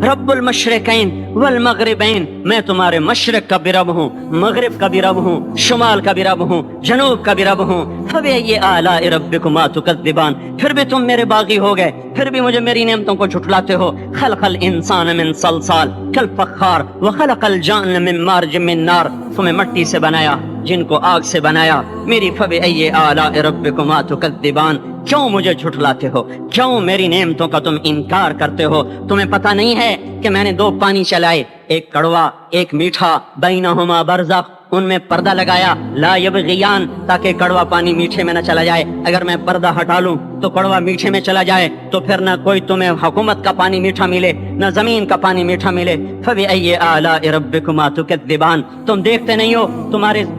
رب المشرقین والمغربین، میں تمہارے مشرق کا بھی رب ہوں، مغرب کا بھی رب ہوں، شمال کا بھی رب ہوں، جنوب کا بھی رب ہوں۔ فبأي آلاء ربكما تكذبان، پھر بھی تم میرے باغی ہو گئے، پھر بھی مجھے میری نعمتوں کو جھٹلاتے ہو۔ خلق الانسان من صلصال کالفخار وخلق الجان من مارج من نار، تمہیں مٹی سے بنایا، جن کو آگ سے بنایا۔ میری فبأي آلاء ربكما تكذبان، کیوں مجھے جھٹلاتے ہو؟ کیوں میری نعمتوں کا تم انکار کرتے ہو؟ تمہیں پتہ نہیں ہے کہ میں نے 2 پانی چلائے، ایک کڑوا ایک میٹھا، بینہما برزخ، ان میں پردہ لگایا، لا یبغیان، تاکہ کڑوا پانی میٹھے میں نہ چلا جائے۔ اگر میں پردہ ہٹا لوں تو کڑوا میٹھے میں چلا جائے تو پھر نہ کوئی تمہیں حکومت کا پانی میٹھا ملے، نہ زمین کا پانی میٹھا ملے۔ فبأي آلاء ربكما تكذبان، تم دیکھتے نہیں ہو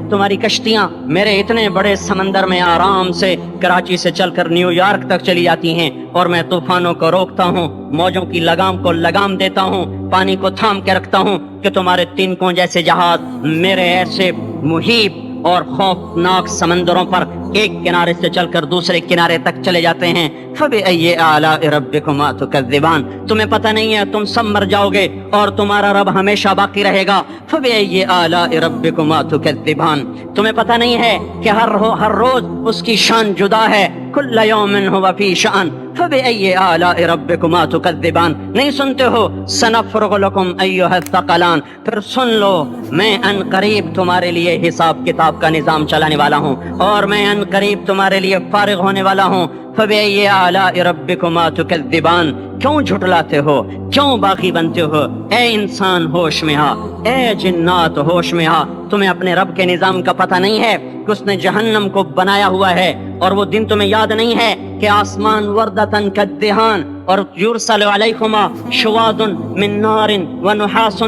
تمہاری کشتیاں میرے اتنے بڑے سمندر میں آرام سے کراچی سے چل کر نیو یارک تک چلی جاتی ہیں، اور میں طوفانوں کو روکتا ہوں، موجوں کی لگام کو لگام دیتا ہوں، پانی کو تھام کے رکھتا ہوں کہ تمہارے تینکوں جیسے جہاز میرے ایسے محیط اور خوفناک سمندروں پر ایک کنارے سے چل کر دوسرے کنارے تک چلے جاتے ہیں۔ فبأي آلاء ربكما تكذبان، تمہیں پتہ نہیں ہے تم سب مر جاؤ گے اور تمہارا رب ہمیشہ باقی رہے گا۔ فبأي آلاء ربكما تكذبان، تمہیں پتہ نہیں ہے کہ ہر روز اس کی شان جدا ہے، كل يوم هو في شأن۔ فبأي آلاء ربكما تكذبان، نہیں سنتے ہو؟ سنفرغ لكم أيها الثقلان، پھر سن لو میں ان قریب تمہارے لیے حساب کتاب کا نظام چلانے والا ہوں، اور میں ان قریب تمہارے لیے فارغ ہونے والا ہوں۔ فبأي آلاء ربكما تكذبان، کیوں جھٹلاتے ہو؟ کیوں باقی بنتے ہو؟ اے انسان ہوش میں آ، اے جنات ہوش میں آ، تمہیں اپنے رب کے نظام کا پتہ نہیں ہے کہ اس نے جہنم کو بنایا ہوا ہے، اور وہ دن تمہیں یاد نہیں ہے کہ آسمان وردتن کالدہان، اور یرسل علیکما شواظ من نار ونحاس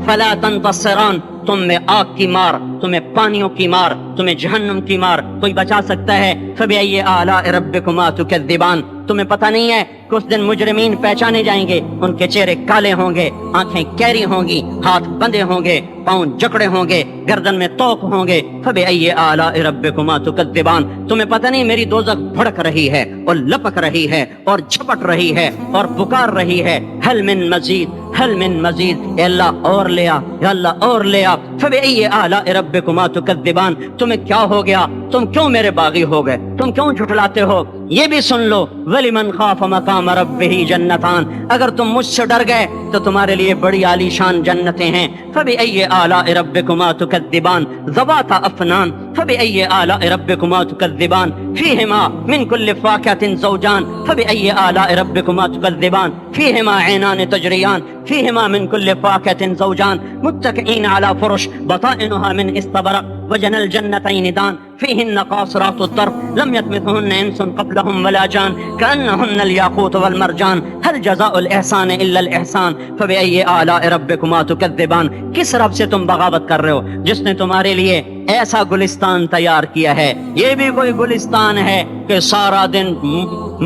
فلا تنتصران، تم میں آگ کی مار، تمہیں پانیوں کی مار، تمہیں جہنم کی مار کوئی بچا سکتا ہے؟ فبأي آلاء ربكما تكذبان، تمہیں پتہ نہیں ہے کہ اس دن مجرمین پہچانے جائیں گے، ان کے چہرے کالے ہوں گے، آنکھیں کیری ہوں گی، ہاتھ بندے ہوں گے، پاؤں جکڑے ہوں گے، گردن میں توق ہوں گے۔ فبأي آلاء ربكما تكذبان، تمہیں پتہ نہیں میری دوزخ بھڑک رہی ہے اور لپک رہی ہے اور جھپٹ رہی ہے اور پکار رہی ہے، هل من مزید، هل من مزید، اے اللہ اور لے آ، یا اللہ اور لے آ۔ فبأي آلاء ربكما تكذبان، تمہیں کیا ہو گیا؟ تم کیوں میرے باغی ہو گئے؟ تم کیوں جھٹلاتے ہو؟ یہ بھی سن لو، وَلِمَنْ خَافَ مَقَامَ رَبِّهِ جَنَّتَانِ، اگر تم مجھ سے ڈر گئے تو تمہارے لیے بڑی عالی شان جنتیں ہیں۔ فبأي آلاء ربكما تكذبان ذواتا افنان، فبأي آلاء ربكما تكذبان فيهما من كل فاكهة زوجان، فبأي آلاء ربكما تكذبان فيهما عينان تجريان، فيهما من كل فاكهة زوجان متكئين على فرش بطائنها من استبرق وجنى الجنتين دان، فيهن قاصرات الطرف لم يطمثهن انس قبلهم ولا جان، كأنهن الياقوت والمرجان، هل جزاء الإحسان إلا الإحسان، فبأي آلاء ربكما تكذبان، کس رب سے تم بغاوت کر رہے ہو جس نے تمہارے لیے ایسا گلستان تیار کیا ہے؟ یہ بھی کوئی گلستان ہے کہ سارا دن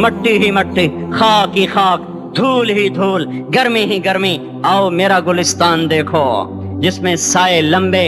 مٹی ہی مٹی، خاک ہی خاک، دھول ہی دھول، گرمی ہی گرمی؟ آؤ میرا گلستان دیکھو جس میں سائے لمبے،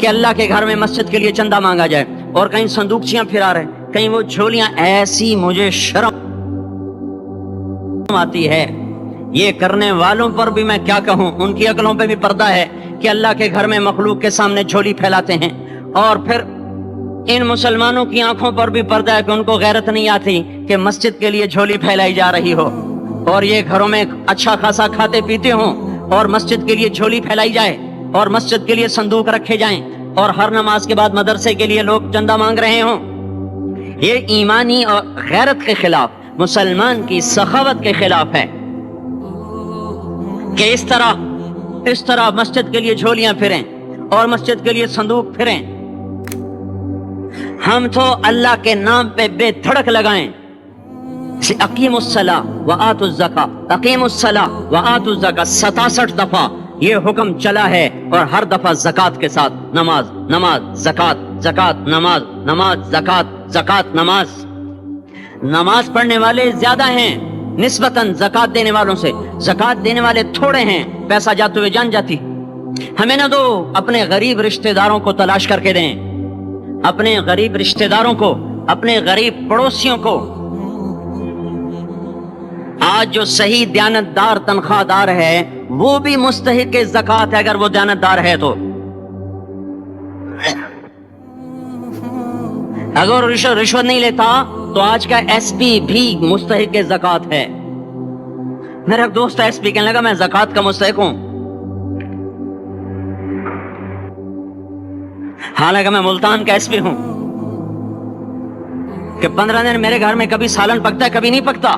کہ اللہ کے گھر میں مسجد کے لیے چندہ مانگا جائے اور کہیں صندوقچیاں پھرا رہے, کہیں وہ جھولیاں, ایسی مجھے شرم آتی ہے. یہ کرنے والوں پر بھی میں کیا کہوں, ان کی عقلوں پہ بھی پردہ ہے کہ اللہ کے گھر میں مخلوق کے سامنے جھولی پھیلاتے ہیں. اور پھر ان مسلمانوں کی آنکھوں پر بھی پردہ ہے کہ ان کو غیرت نہیں آتی کہ مسجد کے لیے جھولی پھیلائی جا رہی ہو, اور یہ گھروں میں اچھا خاصا کھاتے پیتے ہوں اور مسجد کے لیے جھولی پھیلائی جائے اور مسجد کے لیے صندوق رکھے جائیں اور ہر نماز کے بعد مدرسے کے لیے لوگ چندہ مانگ رہے ہوں. یہ ایمانی اور غیرت کے خلاف, مسلمان کی سخاوت کے خلاف ہے کہ اس طرح مسجد کے لیے جھولیاں پھریں اور مسجد کے لیے صندوق پھریں. ہم تو اللہ کے نام پہ بے دھڑک لگائیں. اقیموا الصلاۃ وآتوا الزکاۃ, اقیموا الصلاۃ وآتوا الزکاۃ 67 دفعہ یہ حکم چلا ہے, اور ہر دفعہ زکات کے ساتھ نماز, نماز زکات, زکات نماز, نماز زکات, زکات نماز. نماز پڑھنے والے زیادہ ہیں نسبتاً زکات دینے والوں سے, زکات دینے والے تھوڑے ہیں, پیسہ جاتے ہوئے جان جاتی. ہمیں نہ دو, اپنے غریب رشتہ داروں کو تلاش کر کے دیں, اپنے غریب رشتہ داروں کو, اپنے غریب پڑوسیوں کو. آج جو صحیح دیانتدار تنخواہ دار ہے وہ بھی مستحق زکات ہے, اگر وہ دیانتدار ہے تو. اگر رشوت نہیں لیتا تو آج کا ایس پی بھی مستحق زکات ہے. میرا ایک دوست ایس پی کہنے لگا میں زکات کا مستحق ہوں, حالانکہ میں ملتان کا ایس پی ہوں, کہ 15 دن میرے گھر میں کبھی سالن پکتا ہے کبھی نہیں پکتا.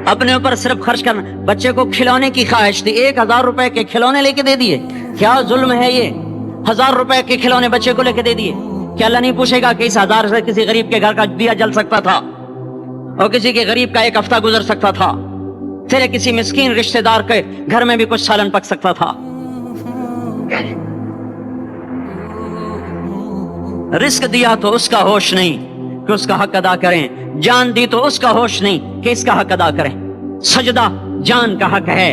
اپنے اوپر صرف خرچ کرنا. بچے کو کھلونے کی خواہش تھی, 1000 روپے کے کھلونے لے کے دے دیے. کیا ظلم ہے یہ, 1000 روپے کے کھلونے بچے کو لے کے دے دیے. کیا اللہ نہیں پوچھے گا کہ اس 1000 سے کسی غریب کے گھر کا دیا جل سکتا تھا اور کسی کے غریب کا ایک ہفتہ گزر سکتا تھا, تیرے کسی مسکین رشتہ دار کے گھر میں بھی کچھ سالن پک سکتا تھا. رزق دیا تو اس کا ہوش نہیں کہ اس کا حق ادا کریں, جان دی تو اس کا ہوش نہیں کہ اس کا حق ادا کریں. سجدہ جان کا حق ہے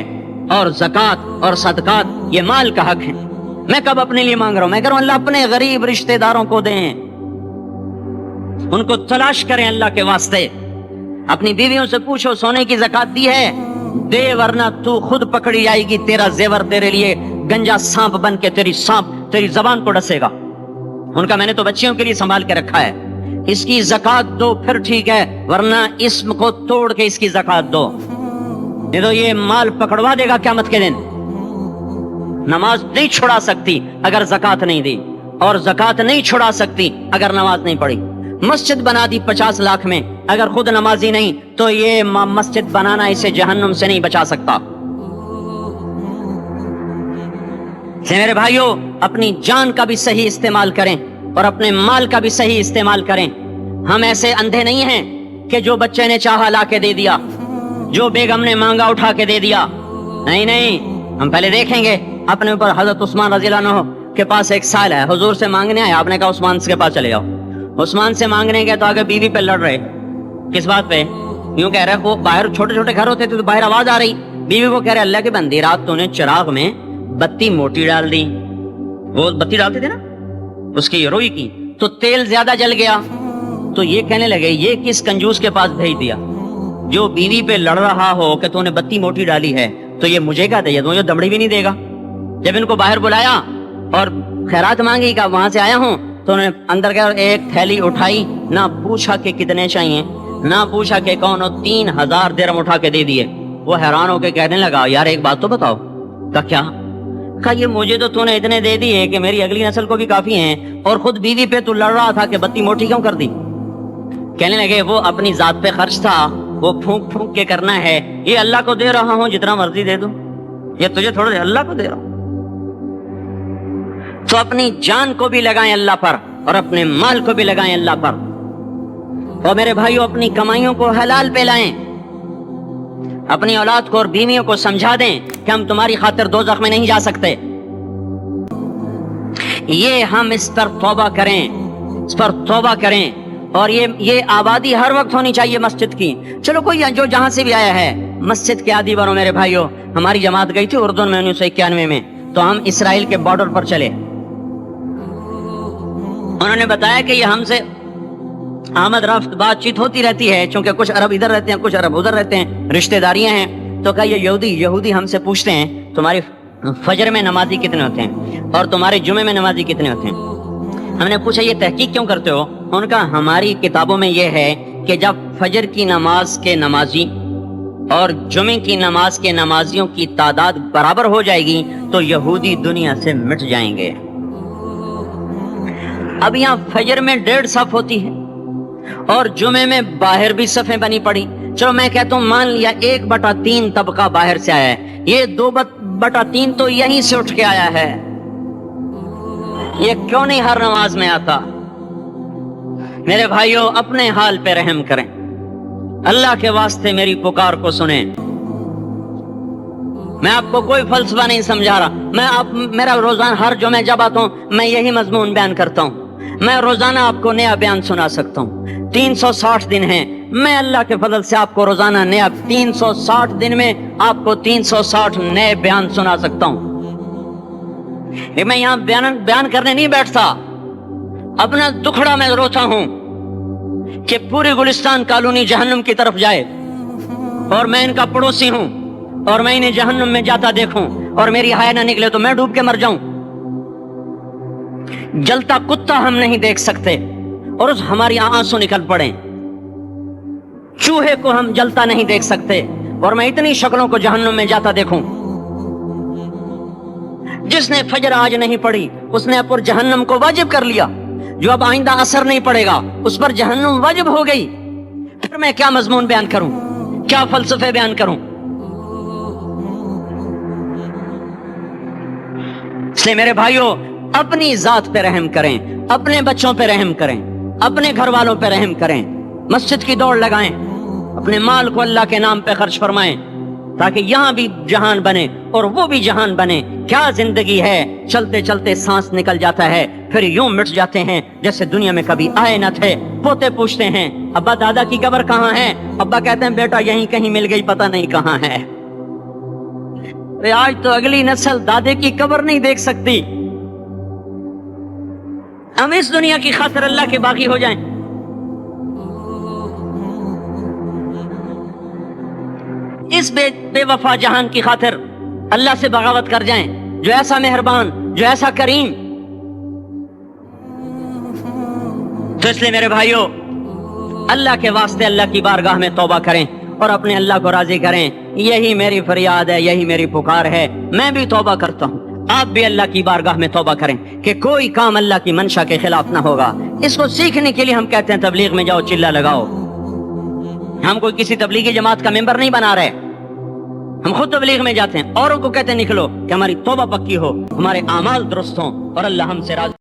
اور زکات اور صدقات یہ مال کا حق ہے. میں کب اپنے لیے مانگ رہا ہوں, میں کہہ رہا ہوں اللہ اپنے غریب رشتہ داروں کو دیں, ان کو تلاش کریں اللہ کے واسطے. اپنی بیویوں سے پوچھو سونے کی زکات دی ہے, دے ورنہ تو خود پکڑی جائے گی, تیرا زیور تیرے لیے گنجا سانپ بن کے تیری زبان کو ڈسے گا. ان کا میں نے تو بچیوں کے لیے سنبھال کے رکھا ہے, اس کی زکات دو پھر ٹھیک ہے, ورنہ اسم کو توڑ کے اس کی زکات دو, نہیں تو یہ مال پکڑوا دے گا قیامت کے دن. نماز نہیں چھڑا سکتی اگر زکات نہیں دی, اور زکات نہیں چھڑا سکتی اگر نماز نہیں پڑھی. مسجد بنا دی 50 لاکھ میں, اگر خود نمازی نہیں تو یہ مسجد بنانا اسے جہنم سے نہیں بچا سکتا. میرے بھائیوں, اپنی جان کا بھی صحیح استعمال کریں اور اپنے مال کا بھی صحیح استعمال کریں. ہم ایسے اندھے نہیں ہیں کہ جو بچے نے چاہا لا کے دے دیا, جو بیگم نے مانگا اٹھا کے دے دیا. نہیں, ہم پہلے دیکھیں گے. اپنے اوپر حضرت عثمان رضی اللہ عنہ کے پاس ایک سائل ہے, حضور سے مانگنے آئے, آپ نے کہا عثمان کے پاس چلے جاؤ. عثمان سے مانگنے گئے تو آگے بیوی پہ لڑ رہے. کس بات پہ؟ یوں کہہ رہے وہ باہر چھوٹے چھوٹے گھر ہوتے تھے تو باہر آواز آ رہی, بیوی کو کہہ رہے اللہ کی بندی رات تو نے چراغ میں بتی موٹی ڈال دی, وہ بتی ڈالتے تھے نا اس کی روئی کی, تو تیل زیادہ جل گیا. تو یہ کہنے لگے یہ کس کنجوس کے پاس بھیج دیا جو بیوی پہ لڑ رہا ہو کہ تو نے بتی موٹی ڈالی ہے تو یہ مجھے کیا دے, یہ دمڑی بھی نہیں دے گا. جب ان کو باہر بلایا اور خیرات مانگی کہ وہاں سے آیا ہوں, تو انہوں نے اندر گیا ایک تھیلی اٹھائی, نہ پوچھا کہ کتنے چاہیے, نہ پوچھا کہ کون, 3000 درہم اٹھا کے دے دیے. وہ حیران ہو کے کہنے لگا یار ایک بات تو بتاؤ. کیا؟ کہا یہ مجھے تو نے اتنے دے دیے کہ میری اگلی نسل کو بھی کافی ہیں, اور خود بیوی پہ تو لڑ رہا تھا کہ بتی موٹی کیوں کر دی. کہنے لگے وہ اپنی ذات پہ خرچ تھا, وہ پھونک پھونک کے کرنا ہے, یہ اللہ کو دے رہا ہوں جتنا مرضی دے دوں, یہ تجھے تھوڑا اللہ کو دے رہا ہوں. تو اپنی جان کو بھی لگائیں اللہ پر اور اپنے مال کو بھی لگائیں اللہ پر. اور میرے بھائیوں اپنی کمائیوں کو حلال پہ لائیں, اپنی اولاد کو اور بیویوں کو سمجھا دیں کہ ہم تمہاری خاطر دوزخ میں نہیں جا سکتے. یہ ہم اس پر توبہ کریں, اس پر توبہ کریں. اور یہ آبادی ہر وقت ہونی چاہیے مسجد کی. چلو کوئی جو جہاں سے بھی آیا ہے مسجد کے عادی بنو میرے بھائیوں. ہماری جماعت گئی تھی اردن میں 1991 میں, تو ہم اسرائیل کے بارڈر پر چلے. انہوں نے بتایا کہ یہ ہم سے آمد رفت بات چیت ہوتی رہتی ہے, چونکہ کچھ عرب ادھر رہتے ہیں, کچھ عرب ادھر رہتے ہیں, رشتہ داریاں ہیں. تو کہا یہ یہودی ہم سے پوچھتے ہیں تمہاری فجر میں نمازی کتنے ہوتے ہیں اور تمہارے جمعے میں نمازی کتنے ہوتے ہیں. ہم نے پوچھا یہ تحقیق کیوں کرتے ہو؟ ان کا ہماری کتابوں میں یہ ہے کہ جب فجر کی نماز کے نمازی اور جمعے کی نماز کے نمازیوں کی تعداد برابر ہو جائے گی تو یہودی دنیا سے مٹ جائیں گے. اب یہاں فجر میں 1.5 صف ہوتی ہے اور جمعے میں باہر بھی صفیں بنی پڑی. چلو میں کہتا ہوں مان لیا 1/3 طبقہ باہر سے آیا ہے, یہ 2/3 تو یہیں سے اٹھ کے آیا ہے. یہ کیوں نہیں ہر نماز میں آتا؟ میرے بھائیوں اپنے حال پہ رحم کریں, اللہ کے واسطے میری پکار کو سنیں. میں آپ کو کوئی فلسفہ نہیں سمجھا رہا. میرا روزانہ ہر جمعہ جب آتا ہوں میں یہی مضمون بیان کرتا ہوں. میں روزانہ آپ کو نیا بیان سنا سکتا ہوں. 360 دن ہیں, میں اللہ کے فضل سے آپ کو روزانہ نیا 360 دن میں آپ کو 360 نئے بیان سنا سکتا ہوں. میں یہاں بیان کرنے نہیں بیٹھتا, اپنا دکھڑا میں روتا ہوں کہ پوری گلستان کالونی جہنم کی طرف جائے اور میں ان کا پڑوسی ہوں اور میں انہیں جہنم میں جاتا دیکھوں اور میری حیا نہ نکلے تو میں ڈوب کے مر جاؤں. جلتا کتا ہم نہیں دیکھ سکتے اور اس ہماری آنسو نکل پڑے. چوہے کو ہم جلتا نہیں دیکھ سکتے اور میں اتنی شکلوں کو جہنم میں جاتا دیکھوں. جس نے فجر آج نہیں پڑھی اس نے پر جہنم کو واجب کر لیا. جو اب آئندہ اثر نہیں پڑے گا اس پر جہنم واجب ہو گئی. پھر میں کیا مضمون بیان کروں, کیا فلسفے بیان کروں؟ اس لیے میرے بھائیوں اپنی ذات پہ رحم کریں, اپنے بچوں پہ رحم کریں, اپنے گھر والوں پہ رحم کریں. مسجد کی دوڑ لگائیں, اپنے مال کو اللہ کے نام پہ خرچ فرمائیں تاکہ یہاں بھی جہان بنے اور وہ بھی جہان بنے. کیا زندگی ہے, چلتے چلتے سانس نکل جاتا ہے پھر یوں مٹ جاتے ہیں جیسے دنیا میں کبھی آئے نہ تھے. پوتے پوچھتے ہیں ابا دادا کی قبر کہاں ہے؟ ابا کہتے ہیں بیٹا یہیں کہیں مل گئی, پتہ نہیں کہاں ہے. آج تو اگلی نسل دادے کی قبر نہیں دیکھ سکتی. ہم اس دنیا کی خاطر اللہ کے باقی ہو جائیں. اس بے وفا جہان کی خاطر اللہ سے بغاوت کر جائیں جو ایسا مہربان, جو ایسا کریم. تو اس لیے میرے بھائیوں اللہ کے واسطے اللہ کی بارگاہ میں توبہ کریں اور اپنے اللہ کو راضی کریں. یہی میری فریاد ہے, یہی میری پکار ہے. میں بھی توبہ کرتا ہوں, آپ بھی اللہ کی بارگاہ میں توبہ کریں کہ کوئی کام اللہ کی منشا کے خلاف نہ ہوگا. اس کو سیکھنے کے لیے ہم کہتے ہیں تبلیغ میں جاؤ, چلہ لگاؤ. ہم کوئی کسی تبلیغی جماعت کا ممبر نہیں بنا رہے, ہم خود تبلیغ میں جاتے ہیں, اوروں کو کہتے ہیں نکلو کہ ہماری توبہ پکی ہو, ہمارے اعمال درست ہوں اور اللہ ہم سے راضی.